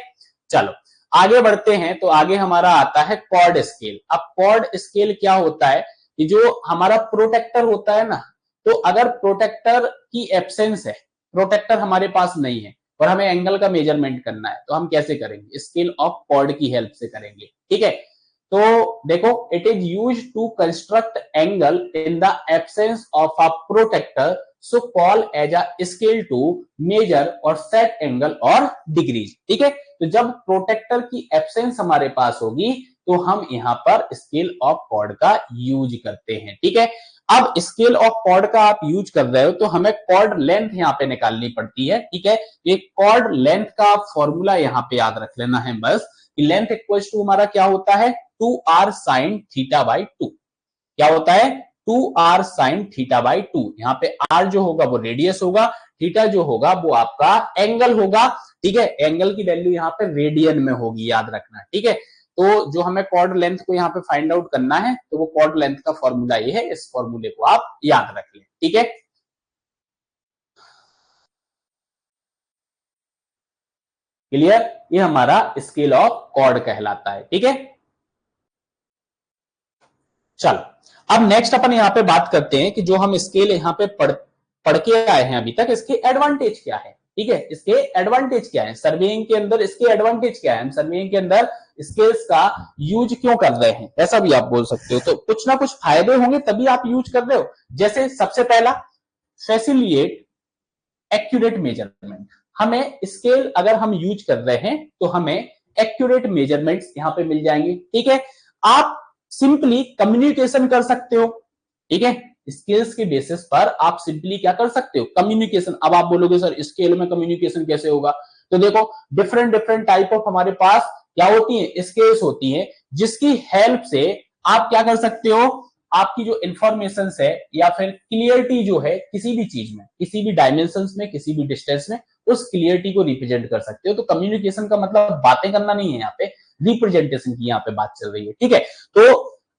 चलो आगे बढ़ते हैं, तो आगे हमारा आता है कॉर्ड स्केल। अब कॉर्ड स्केल क्या होता है कि जो हमारा प्रोटेक्टर होता है ना, तो अगर प्रोटेक्टर की एब्सेंस है, प्रोटेक्टर हमारे पास नहीं है और हमें एंगल का मेजरमेंट करना है, तो हम कैसे करेंगे, स्केल ऑफ कॉर्ड की हेल्प से करेंगे। ठीक है, तो देखो, it is use to construct angle in the absence of a protractor, so call as a scale to measure और सेट एंगल और डिग्रीज। ठीक है, तो जब प्रोटेक्टर की एब्सेंस हमारे पास होगी तो हम यहाँ पर स्केल ऑफ कॉर्ड का यूज करते हैं। ठीक है, अब स्केल ऑफ कॉर्ड का आप यूज कर रहे हो तो हमें कॉर्ड लेंथ यहाँ पे निकालनी पड़ती है। ठीक है, ये कॉर्ड लेंथ का फॉर्मूला यहाँ पे याद रख लेना है बस, कि लेंथ इक्वल टू हमारा क्या होता है, 2r sin θ/2। क्या होता है, 2r sin θ/2। यहाँ पे r जो होगा वो रेडियस होगा, थीटा जो होगा वो आपका एंगल होगा। ठीक है, एंगल की वैल्यू यहाँ पे रेडियन में होगी, याद रखना। ठीक है, तो जो हमें कॉर्ड लेंथ को यहाँ पे फाइंड आउट करना है, तो वो कॉर्ड लेंथ का फॉर्मूला ये है, इस फॉर्मूले को आप याद रख लें। ठीक है, क्लियर, ये हमारा स्केल ऑफ कॉर्ड कहलाता है। ठीक है, चलो अब नेक्स्ट अपन यहाँ पे बात करते हैं कि जो हम स्केल यहाँ पे पढ़ के आए हैं अभी तक, इसके एडवांटेज क्या है। ठीक है, इसके एडवांटेज क्या है, सर्वेइंग के अंदर इसके एडवांटेज क्या है, हम सर्वेइंग के अंदर स्केल्स का यूज क्यों कर रहे हैं, ऐसा भी आप बोल सकते हो। तो कुछ ना कुछ फायदे होंगे तभी आप यूज कर रहे हो। जैसे सबसे पहला, फैसिलिटेट एक्यूरेट मेजरमेंट। हमें स्केल अगर हम यूज कर रहे हैं तो हमें एक्यूरेट मेजरमेंट्स यहां पे मिल जाएंगे। ठीक है, आप सिंपली कम्युनिकेशन कर सकते हो। ठीक है, स्केल्स के बेसिस पर आप सिंपली क्या कर सकते हो, कम्युनिकेशन। अब आप बोलोगे सर स्केल में कम्युनिकेशन कैसे होगा, तो देखो डिफरेंट डिफरेंट टाइप ऑफ हमारे पास क्या होती है, स्केल्स होती है, जिसकी हेल्प से आप क्या कर सकते हो, आपकी जो इंफॉर्मेशन है या फिर क्लियरिटी जो है किसी भी चीज में, किसी भी डायमेंशन में, किसी भी डिस्टेंस में, उस क्लियरिटी को रिप्रेजेंट कर सकते हो। तो कम्युनिकेशन का मतलब बातें करना नहीं है, यहाँ पे रिप्रेजेंटेशन की यहाँ पे बात चल रही है। ठीक है, तो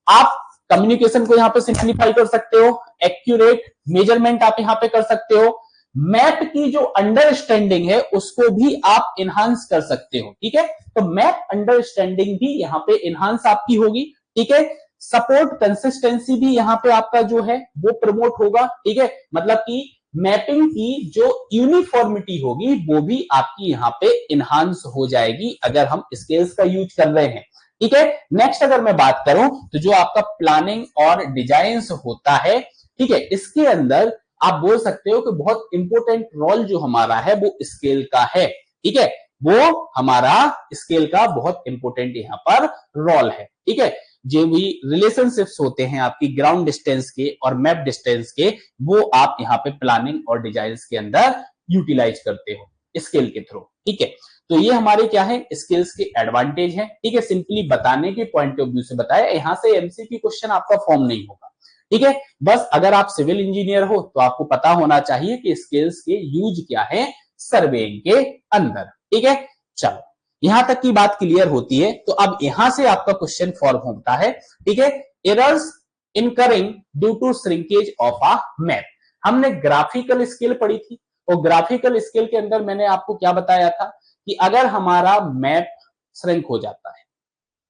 आप कम्युनिकेशन को यहाँ पे सिंप्लीफाई कर सकते हो, एक्यूरेट मेजरमेंट आप यहाँ पे कर सकते हो, मैप की जो अंडरस्टैंडिंग है उसको भी आप इनहांस कर सकते हो। ठीक है, तो मैप अंडरस्टैंडिंग भी यहाँ पे इनहांस आपकी होगी। ठीक है, सपोर्ट कंसिस्टेंसी भी यहाँ पे आपका जो है वो प्रमोट होगा, ठीक है, मतलब कि मैपिंग की जो यूनिफॉर्मिटी होगी वो भी आपकी यहाँ पे इनहांस हो जाएगी अगर हम स्केल्स का यूज कर रहे हैं, ठीक है। नेक्स्ट अगर मैं बात करूं तो जो आपका प्लानिंग और डिजाइन होता है, ठीक है, इसके अंदर आप बोल सकते हो कि बहुत इंपॉर्टेंट रोल जो हमारा है वो स्केल का है, ठीक है, वो हमारा स्केल का बहुत इंपॉर्टेंट यहाँ पर रोल है, ठीक है। जो भी रिलेशनशिप्स होते हैं आपकी ग्राउंड डिस्टेंस के और मैप डिस्टेंस के, वो आप यहाँ पे प्लानिंग और डिजाइन के अंदर यूटिलाइज करते हो स्केल के थ्रू, ठीक है। तो ये हमारे क्या है स्किल्स के एडवांटेज है, ठीक है, सिंपली बताने के पॉइंट ऑफ व्यू से बताया, यहां से एमसीक्यू क्वेश्चन आपका फॉर्म नहीं होगा, ठीक है। बस अगर आप सिविल इंजीनियर हो तो आपको पता होना चाहिए कि स्किल्स के यूज क्या है सर्वेइंग के अंदर, ठीक है। चलो यहां तक की बात क्लियर होती है, तो अब यहां से आपका क्वेश्चन फॉर्म होता है, ठीक है। Errors incurring due to shrinkage of a map. हमने ग्राफिकल स्केल पढ़ी थी, और ग्राफिकल स्केल के अंदर मैंने आपको क्या बताया था कि अगर हमारा मैप श्रिंक हो जाता है,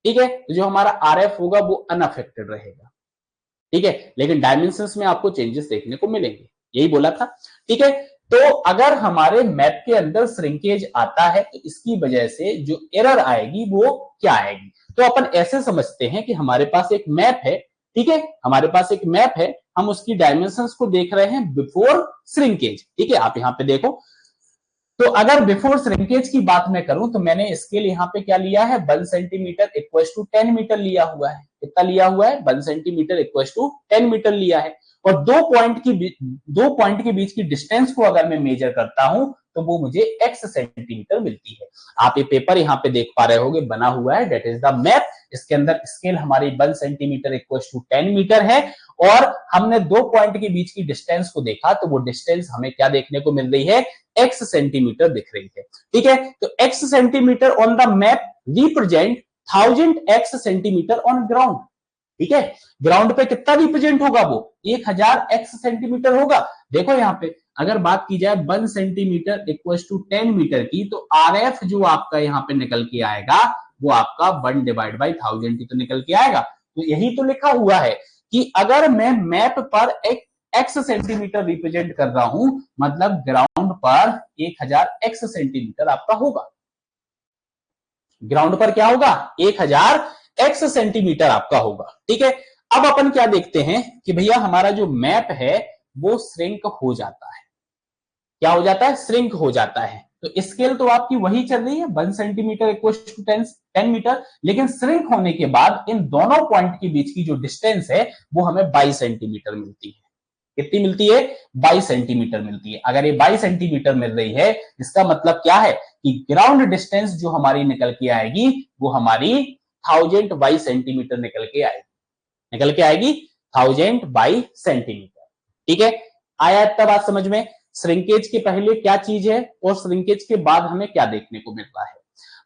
ठीक है, तो जो हमारा आरएफ होगा वो अनअफेक्टेड रहेगा, ठीक है, लेकिन डायमेंशंस में आपको चेंजेस देखने को मिलेंगे, यही बोला था, ठीक है। तो अगर हमारे मैप के अंदर श्रिंकेज आता है तो इसकी वजह से जो एरर आएगी वो क्या आएगी, तो अपन ऐसे समझते हैं कि हमारे पास एक मैप है, ठीक है, हमारे पास एक मैप है, हम उसकी डायमेंशंस को देख रहे हैं बिफोर श्रिंकेज, ठीक है। आप यहां पे देखो, तो अगर बिफोर श्रिंकेज की बात मैं करूं तो मैंने स्केल यहाँ पे क्या लिया है 1 सेंटीमीटर इक्वल टू 10 मीटर लिया हुआ है, कितना लिया हुआ है 1 सेंटीमीटर इक्वल टू 10 मीटर लिया है, और दो पॉइंट के बीच की डिस्टेंस को अगर मैं मेजर करता हूं तो वो मुझे x सेंटीमीटर मिलती है। आप ये पेपर यहाँ पे देख पा रहे होगे बना हुआ है, दैट इज द मैप, इसके अंदर स्केल हमारी 1 सेंटीमीटर इक्वल टू 10 मीटर है, और हमने दो पॉइंट के बीच की डिस्टेंस को देखा तो वो डिस्टेंस हमें क्या देखने को मिल रही है x सेंटीमीटर दिख रही है, ठीक है। तो x centimetre on the map represent 1000 x centimetre on ground, ठीक है, ग्राउंड पे कितना रिप्रेजेंट होगा वो 1000 x सेंटीमीटर होगा। देखो यहाँ पे अगर बात की जाए 1 सेंटीमीटर इक्वल टू 10 मीटर की, तो आरएफ जो आपका यहाँ पे निकल के आएगा वो आपका 1 डिवाइड बाई 1000 ही तो निकल के आएगा। तो यही तो लिखा हुआ है कि अगर मैं मैप पर एक x सेंटीमीटर रिप्रेजेंट कर रहा हूं, मतलब ग्राउंड पर 1000 x सेंटीमीटर आपका होगा, ग्राउंड पर क्या होगा 1000 x सेंटीमीटर आपका होगा, ठीक है। अब अपन क्या देखते हैं कि भैया हमारा जो मैप है वो श्रिंक हो जाता है, क्या हो जाता है श्रिंक हो जाता है, तो स्केल तो आपकी वही चल रही है 1 सेंटीमीटर इक्वल टू 10 मीटर, लेकिन श्रिंक होने के बाद इन दोनों पॉइंट के बीच की जो डिस्टेंस है वो हमें 22 सेंटीमीटर मिलती है। कितनी मिलती है 22 सेंटीमीटर मिलती है। अगर ये 22 सेंटीमीटर मिल रही है इसका मतलब क्या है कि ग्राउंड डिस्टेंस जो हमारी निकल के आएगी वो हमारी 1000 बाई सेंटीमीटर निकल के आएगी 1000 बाई सेंटीमीटर, ठीक है। आया इतना बात समझ में, श्रिंकेज के पहले क्या चीज है और श्रिंकेज के बाद हमें क्या देखने को मिल रहा है।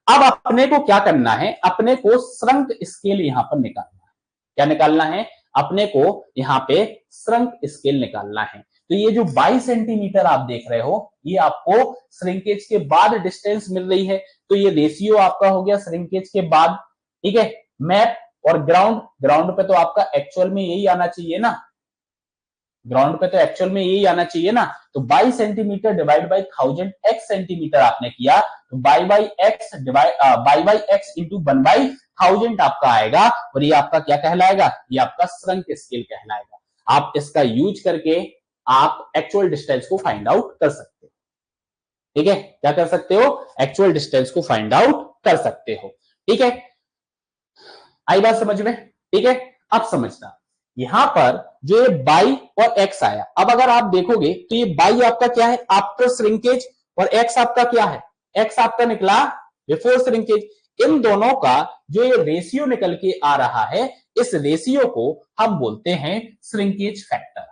अब अपने को क्या करना है, अपने को श्रंक स्केल यहां पर निकालना है, क्या निकालना है अपने को यहाँ पे श्रंक स्केल निकालना है। तो ये जो 22 सेंटीमीटर आप देख रहे हो ये आपको श्रिंकेज के बाद डिस्टेंस मिल रही है, तो ये रेशियो आपका हो गया श्रिंकेज के बाद, ठीक है। मैप और ग्राउंड पे तो आपका एक्चुअल में यही आना चाहिए ना, ग्राउंड पे तो एक्चुअल में यही आना चाहिए ना, तो 22 centimetre divide by 1000 x centimetre आपने किया, तो by by x into 1 by 1000 आपका आएगा, और ये आपका क्या कहलाएगा, ये आपका श्रंक स्केल कहलाएगा। आप इसका यूज करके आप एक्चुअल डिस्टेंस को फाइंड आउट कर सकते हो, ठीक है, क्या कर सकते हो एक्चुअल डिस्टेंस को फाइंड आउट कर सकते हो, ठीक है। आई बात समझ में, ठीक है। अब समझना यहां पर जो ये बाई और एक्स आया, अब अगर आप देखोगे तो ये बाई आपका क्या है आफ्टर श्रिंकेज, और एक्स आपका क्या है एक्स आपका निकला बिफोर श्रिंकेज। इन दोनों का जो ये रेशियो निकल के आ रहा है, इस रेशियो को हम बोलते हैं श्रिंकेज फैक्टर।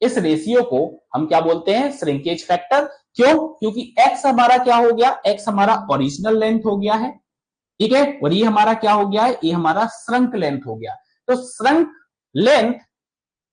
इस रेशियो को हम क्या बोलते हैं श्रिंकेज फैक्टर। क्यों, क्योंकि एक्स हमारा क्या हो गया, एक्स हमारा ओरिजिनल लेंथ हो गया है, ठीक है, और ये हमारा क्या हो गया है, ये हमारा श्रंक लेंथ हो गया। तो shrunk length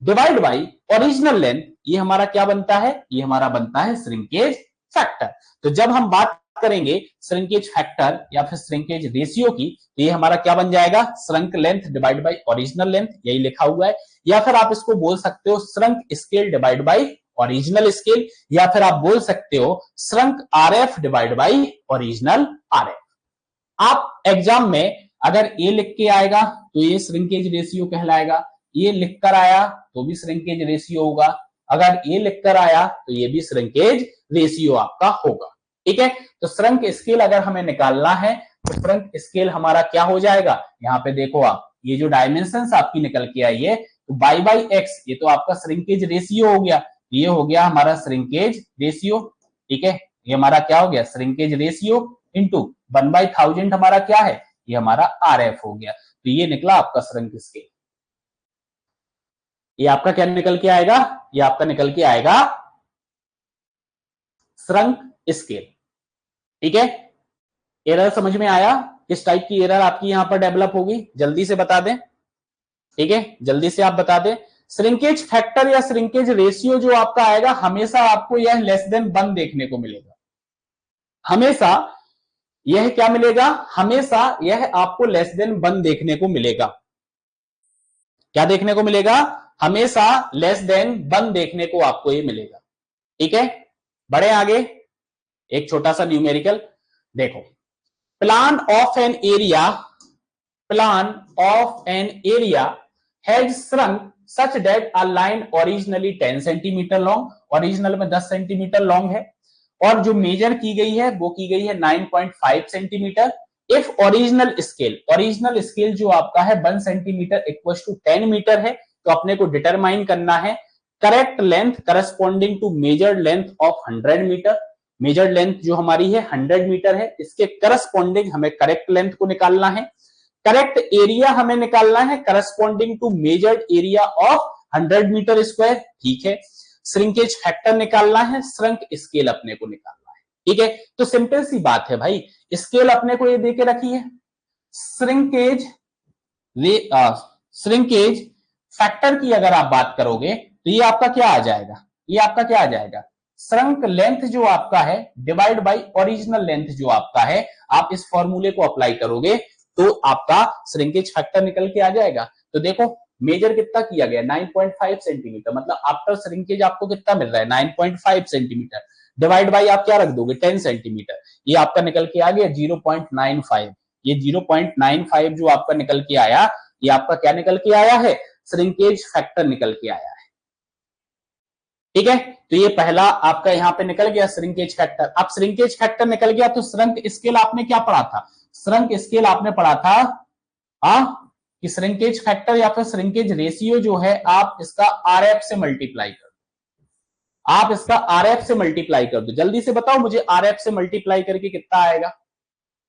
divide by original length, ये हमारा क्या बनता है, ये हमारा बनता है श्रिंकेज फैक्टर। तो जब हम बात करेंगे श्रिंकेज फैक्टर या फिर श्रिंकेज रेशियो की, तो ये हमारा क्या बन जाएगा, shrunk length divide by original length, यही लिखा हुआ है। या फिर आप इसको बोल सकते हो shrunk scale divide bye original scale, या फिर आप बोल सकते हो shrunk RF divide by original RF. आप एग्जाम में अगर ए लिख के आएगा तो ये श्रिंकेज रेशियो कहलाएगा, ये लिखकर आया तो भी श्रिंकेज रेशियो होगा, अगर ये लिखकर आया तो ये भी श्रिंकेज रेशियो आपका होगा। ठीक है, तो श्रंक स्केल अगर हमें निकालना है तो श्रंक स्केल हमारा क्या हो जाएगा, यहाँ पे देखो आप, ये जो डायमेंशन आपकी निकल के आई है तो बाई बाई एक्स, ये तो आपका श्रिंकेज रेशियो हो गया, ये हो गया हमारा श्रिंकेज रेशियो। ठीक है, ये हमारा क्या हो गया, श्रिंकेज रेशियो इंटू 1/1000 हमारा क्या है, ये हमारा आरएफ हो गया। तो ये निकला आपका श्रंक स्केल। ये आपका क्या निकल के आएगा, ये आपका निकल के आएगा श्रंक स्केल। ठीक है, एरर समझ में आया, किस टाइप की एरर आपकी यहां पर डेवलप होगी, जल्दी से बता दें। ठीक है, जल्दी से आप बता दें। श्रिंकेज फैक्टर या श्रिंकेज रेशियो जो आपका आएगा, हमेशा आपको यह लेस देन 1 देखने को मिलेगा, हमेशा यह क्या मिलेगा, हमेशा यह आपको लेस देन 1 देखने को मिलेगा। क्या देखने को मिलेगा, हमेशा लेस देन 1 देखने को आपको ये मिलेगा। ठीक है, बढ़े आगे, एक छोटा सा न्यूमेरिकल देखो। Plan of an area, plan of an area has shrunk such that a line originally 10 centimetre long, original में 10 सेंटीमीटर लॉन्ग है, और जो मेजर की गई है वो की गई है 9.5 centimetre. If original scale, original scale जो आपका है 1 सेंटीमीटर इक्वल टू 10 मीटर है, तो अपने को डिटरमाइन करना है correct length corresponding to measured length of 100 metre. Measured length जो हमारी है 100 मीटर है, इसके करस्पॉन्डिंग हमें करेक्ट लेंथ को निकालना है। करेक्ट एरिया हमें निकालना है corresponding to measured area of 100 metre square. ठीक है, श्रिंकेज फैक्टर निकालना है, श्रंक स्केल अपने को निकालना है। ठीक है, तो सिंपल सी बात है भाई, स्केल अपने को ये देके रखी है, श्रिंकेज श्रिंकेज फैक्टर की अगर आप बात करोगे तो ये आपका क्या आ जाएगा, ये आपका क्या आ जाएगा, श्रंक लेंथ जो आपका है डिवाइड बाय ओरिजिनल लेंथ जो आपका है। आप इस फॉर्मूले को अप्लाई करोगे तो आपका श्रिंकेज फैक्टर निकल के आ जाएगा। तो देखो मेजर कितना किया गया, 9.5 सेंटीमीटर, मतलब आफ्टर श्रिंकेज आपको कितना मिल रहा है, 9.5 सेंटीमीटर, डिवाइड बाय आप क्या रख दोगे, 10 सेंटीमीटर, ये आपका निकल के आ गया 0.95। ये 0.95 जो आपका निकल के आया, ये आपका क्या निकल के आया है, श्रिंकेज फैक्टर निकल के आया है। ठीक है, तो ये पहला आपका यहां पे निकल गया श्रिंकेज फैक्टर। अब श्रिंकेज फैक्टर निकल गया तो श्रंक स्केल आपने क्या पढ़ा था, श्रंक स्केल आपने पढ़ा था कि श्रिंकेज फैक्टर या फिर श्रिंकेज रेशियो जो है आप इसका आरएफ से मल्टीप्लाई कर दो, आप इसका आरएफ से मल्टीप्लाई कर दो। जल्दी से बताओ मुझे आरएफ से मल्टीप्लाई करके कितना आएगा,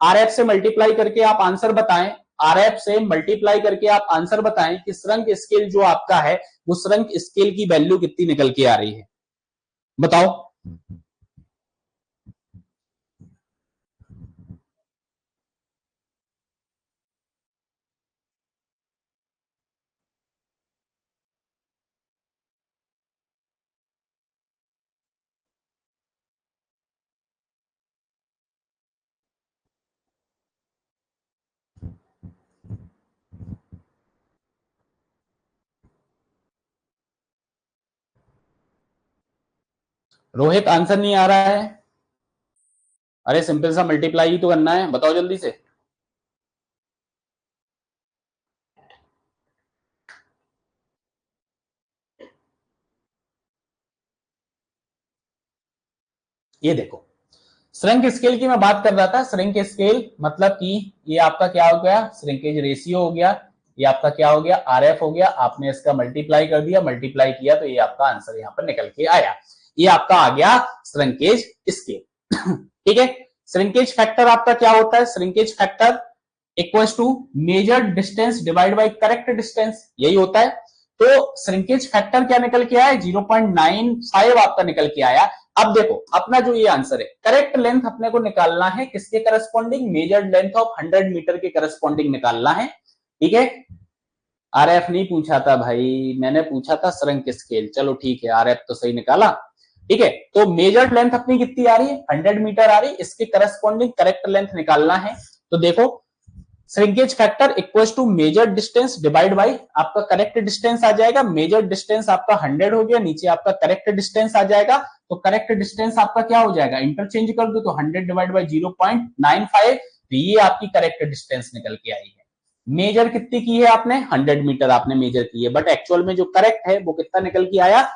आरएफ से मल्टीप्लाई करके आप आंसर बताएं, आरएफ से मल्टीप्लाई करके आप आंसर बताएं कि श्रंक स्केल जो आपका है वो श्रंक स्केल की वैल्यू कितनी निकल के आ रही है, बताओ। रोहित आंसर नहीं आ रहा है, अरे सिंपल सा मल्टीप्लाई ही तो करना है, बताओ जल्दी से। ये देखो श्रिंक स्केल की मैं बात कर रहा था, श्रिंक स्केल मतलब कि ये आपका क्या हो गया, श्रिंकेज रेशियो हो गया, ये आपका क्या हो गया, आरएफ हो गया, आपने इसका मल्टीप्लाई कर दिया, मल्टीप्लाई किया तो ये आपका आंसर यहां पर निकल के आया, ये आपका आ गया श्रिंकेज स्केल। ठीक है, श्रिंकेज फैक्टर आपका क्या होता है, shrinkage factor equals to measured distance divide by correct distance, यही होता है। तो श्रिंकेज फैक्टर क्या निकल के आया, 0.95 आपका निकल के आया। अब देखो अपना जो ये आंसर है, करेक्ट लेंथ अपने को निकालना है किसके corresponding, measured length of 100 metre के करस्पॉन्डिंग निकालना है। ठीक है, आरएफ नहीं पूछा था भाई, मैंने पूछा था श्रिंक स्केल, चलो ठीक है आरएफ तो सही निकाला। ठीक है, तो मेजर्ड लेंथ अपनी कितनी आ रही है, 100 मीटर आ रही है, इसके करस्पॉन्डिंग करेक्ट लेंथ निकालना है। तो देखो shrinkage factor equal to measure distance divide by आपका करेक्ट डिस्टेंस आ जाएगा। मेजर डिस्टेंस आपका 100 हो गया, नीचे आपका करेक्ट डिस्टेंस आ जाएगा। तो करेक्ट डिस्टेंस आपका क्या हो जाएगा, इंटरचेंज कर दो तो 100 डिवाइड बाई 0.95, तो ये आपकी करेक्ट डिस्टेंस निकल के आई है। मेजर कितनी की है आपने, 100 मीटर आपने मेजर की है, बट एक्चुअल में जो करेक्ट है वो कितना निकल के आया,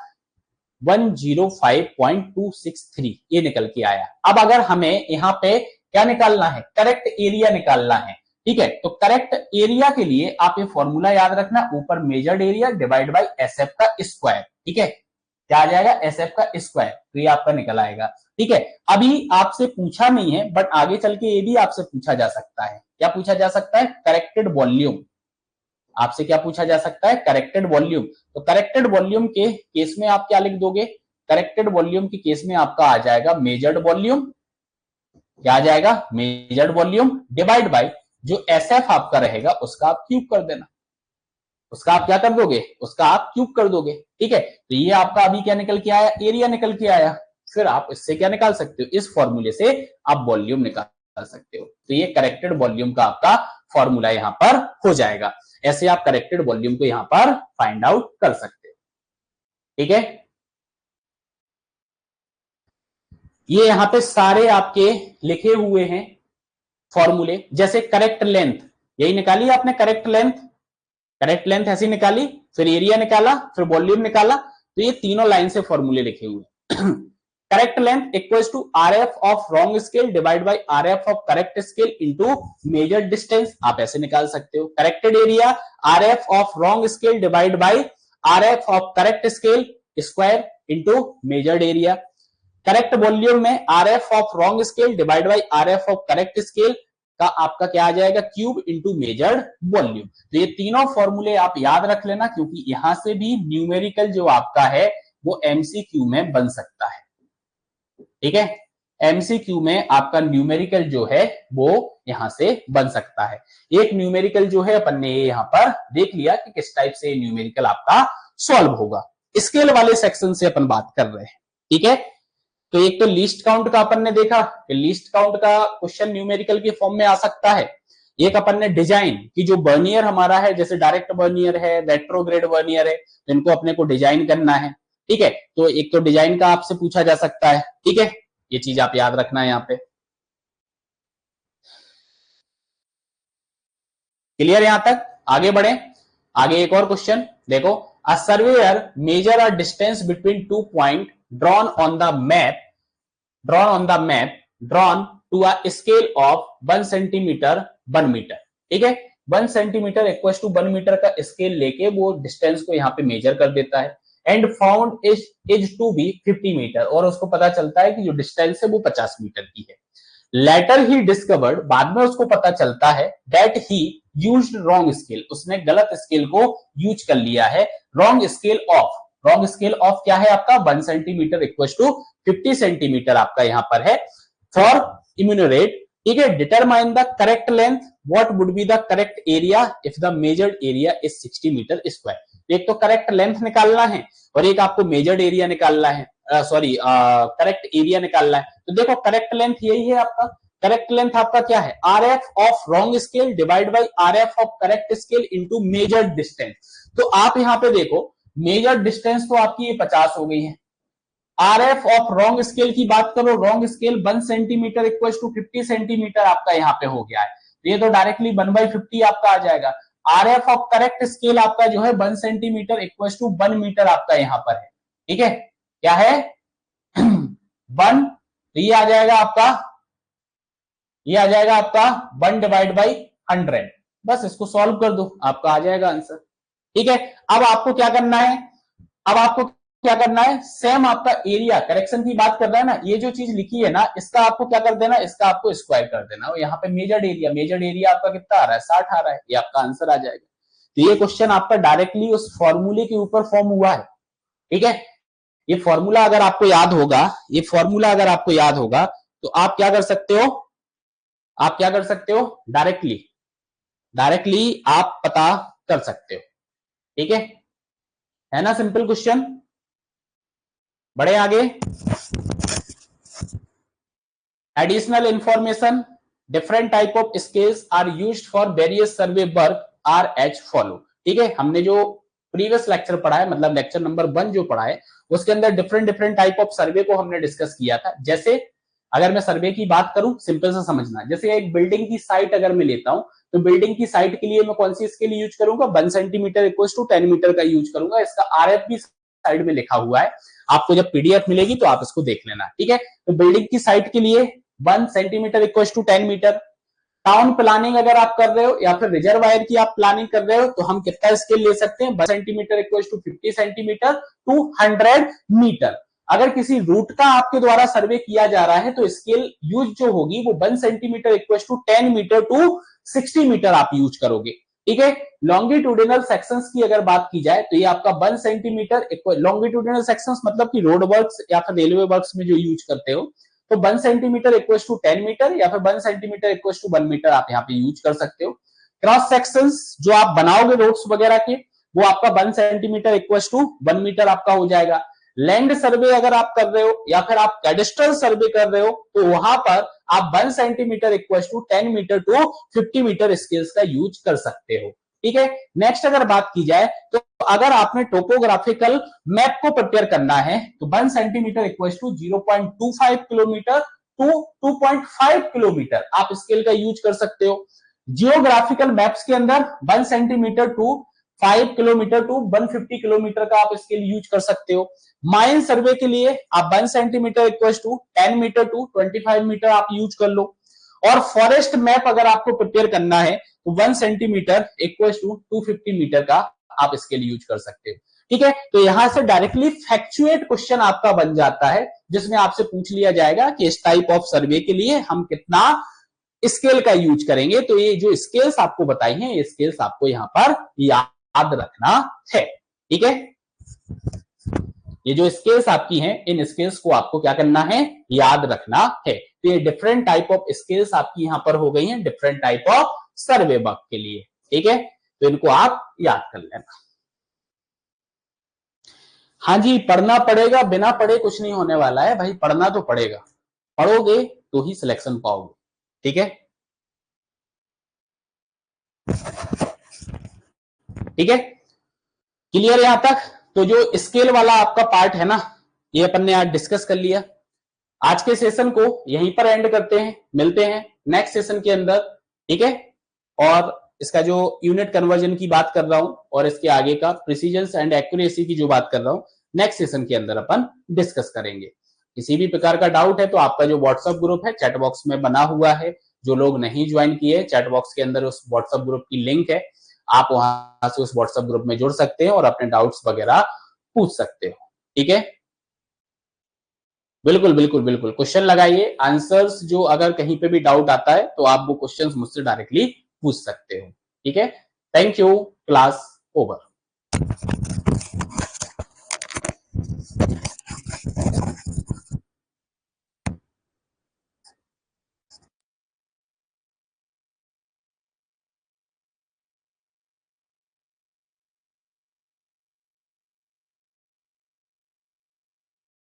105.263 ये निकल के आया। अब अगर हमें यहाँ पे क्या निकालना है, करेक्ट एरिया निकालना है। ठीक है, तो करेक्ट एरिया के लिए आप ये फॉर्मूला याद रखना, ऊपर measured area divide by SF का स्क्वायर। ठीक है, क्या आ जाएगा, एसएफ का स्क्वायर, तो ये आपका निकल आएगा। ठीक है, अभी आपसे पूछा नहीं है बट आगे चल के ये भी आपसे पूछा जा सकता है। क्या पूछा जा सकता है, करेक्टेड वॉल्यूम। आपसे क्या पूछा जा सकता है, करेक्टेड वॉल्यूम। तो करेक्टेड वॉल्यूम के केस में आप क्या लिख दोगे, करेक्टेड वॉल्यूम के केस में आपका आ जाएगा मेजर्ड वॉल्यूम, क्या आ जाएगा, मेजर्ड वॉल्यूम डिवाइड बाय जो एसएफ आपका रहेगा उसका आप क्यूब कर देना, उसका आप क्या कर दोगे, उसका आप क्यूब कर दोगे। ठीक है, तो ये आपका अभी क्या निकल के आया, एरिया निकल के आया। फिर आप इससे क्या निकाल सकते हो, इस फॉर्मूले से आप वॉल्यूम निकाल सकते हो। तो ये करेक्टेड वॉल्यूम का आपका फॉर्मूला यहां पर हो जाएगा। ऐसे आप करेक्टेड वॉल्यूम को यहां पर फाइंड आउट कर सकते हो। ठीक है, ये यहां पे सारे आपके लिखे हुए हैं फॉर्मूले। जैसे करेक्ट लेंथ, यही निकाली आपने करेक्ट लेंथ, करेक्ट लेंथ ऐसी निकाली, फिर एरिया निकाला, फिर वॉल्यूम निकाला। तो ये तीनों लाइन से फॉर्मूले लिखे हुए। Correct length equals to RF of wrong scale divide by RF of correct scale into measure distance, आप ऐसे निकाल सकते हो। Corrected area RF of wrong scale divide by RF of correct scale square into measured area. Correct volume में RF of wrong scale divide by RF of correct scale का आपका क्या आ जाएगा, क्यूब इंटू मेजर्ड वॉल्यूम। तो ये तीनों फॉर्मूले आप याद रख लेना, क्योंकि यहां से भी न्यूमेरिकल जो आपका है वो एमसीक्यू में बन सकता है। ठीक है, एमसीक्यू में आपका न्यूमेरिकल जो है वो यहां से बन सकता है। एक न्यूमेरिकल जो है अपन ने यहां पर देख लिया कि किस टाइप से न्यूमेरिकल आपका सॉल्व होगा। स्केल वाले सेक्शन से अपन बात कर रहे हैं। ठीक है, तो एक तो लीस्ट काउंट का अपन ने देखा कि लीस्ट काउंट का क्वेश्चन न्यूमेरिकल की फॉर्म में आ सकता है। एक अपन ने डिजाइन की, जो बर्नियर हमारा है, जैसे डायरेक्ट बर्नियर है, रेट्रोग्रेड बर्नियर है, तो इनको अपने को डिजाइन करना है। ठीक है, तो एक तो डिजाइन का आपसे पूछा जा सकता है। ठीक है, ये चीज आप याद रखना है यहाँ पे। क्लियर यहां तक, आगे बढ़े। आगे एक और क्वेश्चन देखो, a surveyor measure a distance between 2 point drawn on the map, drawn on the map drawn to a scale of 1 centimetre 1 metre. ठीक है, 1 सेंटीमीटर इक्वल टू 1 मीटर का स्केल लेके वो डिस्टेंस को यहाँ पे मेजर कर देता है। And found is to be 50 metre, और उसको पता चलता है कि जो डिस्टेंस है वो 50 मीटर की है। लेटर ही डिस्कवर्ड, बाद में उसको पता चलता है, that he used wrong scale, उसने गलत स्केल को यूज कर लिया है। Wrong scale of, wrong scale of क्या है आपका, 1 सेंटीमीटर इक्वल टू 50 सेंटीमीटर आपका यहां पर है। फॉर इम्यूनरेट, ठीक है, determine the correct length, what would be the correct area if the measured area is 60 metre square. एक तो करेक्ट लेंथ निकालना है और एक आपको मेजर्ड एरिया निकालना है, सॉरी करेक्ट एरिया निकालना है। तो देखो करेक्ट लेंथ यही है आपका, करेक्ट लेंथ आपका क्या है, R F of wrong scale divide by are F of correct scale into measured distance. तो आप यहां पे देखो मेजर्ड डिस्टेंस तो आपकी ये 50 हो गई है। R F of wrong scale की बात करो, wrong scale 1 centimetre equal to 50 centimetre आपका यहाँ पे हो गया है, ये तो डायरेक्टली 1/50 आपका आ जाएगा। Are F of correct scale आपका जो है 1 सेंटीमीटर इक्वल टू 1 मीटर आपका यहाँ पर है। ठीक है, क्या है 1, तो ये आ जाएगा आपका, ये आ जाएगा आपका 1 डिवाइड बाई 100। बस इसको सॉल्व कर दो, आपका आ जाएगा आंसर। ठीक है, अब आपको क्या करना है, अब आपको क्या करना है, सेम आपका एरिया, करेक्शन की बात कर रहा है ना, ये जो चीज लिखी है ना, इसका आपको क्या कर देना, इसका आपको स्क्वायर कर देना। और यहाँ पे मेजर्ड एरिया, मेजर्ड एरिया आपका कितना आ रहा है, 60 आ रहा है, ये आपका आंसर आ जाएगा। तो ये क्वेश्चन आपका डायरेक्टली उस फॉर्मूले के ऊपर फॉर्म हुआ है। ठीक है, ये फॉर्मूला अगर आपको याद होगा, ये फॉर्मूला अगर आपको याद होगा तो आप क्या कर सकते हो, आप क्या कर सकते हो, डायरेक्टली डायरेक्टली आप पता कर सकते हो। ठीक है ना, सिंपल क्वेश्चन। बढ़े आगे। Additional information, different type of scales are used for various survey work are as follow. ठीक है, हमने जो प्रीवियस लेक्चर पढ़ा है, मतलब लेक्चर नंबर 1 जो पढ़ा है, उसके अंदर डिफरेंट डिफरेंट टाइप ऑफ सर्वे को हमने डिस्कस किया था। जैसे अगर मैं सर्वे की बात करूं, सिंपल सा समझना, जैसे एक बिल्डिंग की साइट अगर मैं लेता हूं, तो बिल्डिंग की साइट के लिए मैं कौन सी स्केल यूज करूंगा, 1 सेंटीमीटर इक्वल टू 10 मीटर का यूज करूंगा। इसका आरएफ भी साइड में लिखा हुआ है, आपको जब पीडीएफ मिलेगी तो आप इसको देख लेना। ठीक है, तो बिल्डिंग की साइट के लिए 1 centimetre equal to 10 metre. Town planning अगर आप कर रहे हो या फिर रिजर्वायर की आप प्लानिंग कर रहे हो, तो हम कितना स्केल ले सकते हैं, 1 centimetre equal to 50 centimetre to 100 metre. अगर किसी रूट का आपके द्वारा सर्वे किया जा रहा है, तो स्केल यूज जो होगी वो 1 centimetre equal to 10 metre to 60 metre आप यूज करोगे। ठीक है, लॉन्गिट्यूडिनल सेक्शंस की अगर बात की जाए, तो ये आपका 1 सेंटीमीटर लॉन्गिट्यूडिनल सेक्शंस मतलब कि रोड वर्क्स या फिर रेलवे वर्क्स में जो यूज करते हो, तो 1 सेंटीमीटर इक्वल टू 10 मीटर या फिर 1 सेंटीमीटर इक्वल टू 1 मीटर आप यहाँ पे यूज कर सकते हो। क्रॉस सेक्शंस जो आप बनाओगे रोड्स वगैरह के, वो आपका 1 सेंटीमीटर इक्वल टू 1 मीटर आपका हो जाएगा। लैंड सर्वे अगर आप कर रहे हो या फिर आप कैडेस्ट्रल सर्वे कर रहे हो, तो वहां पर आप 1 centimetre equal to 10 metre to 50 metre scales का यूज कर सकते हो। ठीक है, नेक्स्ट अगर बात की जाए, तो अगर आपने टोपोग्राफिकल मैप को प्रिपेयर करना है, तो 1 centimetre equal to 0.25 kilometre to 2.5 kilometre आप स्केल का यूज कर सकते हो। जियोग्राफिकल मैप्स के अंदर 1 centimetre to 5 kilometre to 150 kilometre का आप स्केल यूज कर सकते हो। माइन सर्वे के लिए आप 1 centimetre equal to 10 metre to 25 metre आप यूज कर लो। और फॉरेस्ट मैप अगर आपको प्रिपेयर करना है, तो 1 सेंटीमीटर इक्वल टू 250 मीटर का आप स्केल यूज कर सकते हो। ठीक है, तो यहां से डायरेक्टली फैक्चुएट क्वेश्चन आपका बन जाता है, जिसमें आपसे पूछ लिया जाएगा कि इस टाइप ऑफ सर्वे के लिए हम कितना स्केल का यूज करेंगे। तो ये जो स्केल्स आपको बताई हैं, ये स्केल्स आपको यहां पर याद रखना है। ठीक है, ये जो स्केल्स आपकी हैं, इन स्केल्स को आपको क्या करना है, याद रखना है। तो ये डिफरेंट टाइप ऑफ स्केल्स आपकी यहां पर हो गई हैं, different type of survey work के लिए। ठीक है, तो इनको आप याद कर लेना। हाँ जी, पढ़ना पड़ेगा, बिना पढ़े कुछ नहीं होने वाला है भाई, पढ़ना तो पड़ेगा, पढ़ोगे तो ही सिलेक्शन पाओगे। ठीक है, ठीक है, क्लियर यहां तक। तो जो स्केल वाला आपका पार्ट है ना, ये अपन ने आज डिस्कस कर लिया। आज के सेशन को यहीं पर एंड करते हैं, मिलते हैं नेक्स्ट सेशन के अंदर। ठीक है, और इसका जो यूनिट कन्वर्जन की बात कर रहा हूं और इसके आगे का प्रिसीजन एंड एक्यूरेसी की जो बात कर रहा हूं, नेक्स्ट सेशन के अंदर अपन डिस्कस करेंगे। किसी भी प्रकार का डाउट है तो आपका जो व्हाट्सएप ग्रुप है चैट बॉक्स में बना हुआ है, जो लोग नहीं ज्वाइन किए, चैट बॉक्स के अंदर उस व्हाट्सएप ग्रुप की लिंक है, आप वहां से उस व्हाट्सएप ग्रुप में जुड़ सकते हैं और अपने डाउट्स वगैरह पूछ सकते हो। ठीक है, बिल्कुल बिल्कुल बिल्कुल, क्वेश्चन लगाइए, आंसर्स जो अगर कहीं पे भी डाउट आता है तो आप वो क्वेश्चंस मुझसे डायरेक्टली पूछ सकते हो। ठीक है, थैंक यू, क्लास ओवर।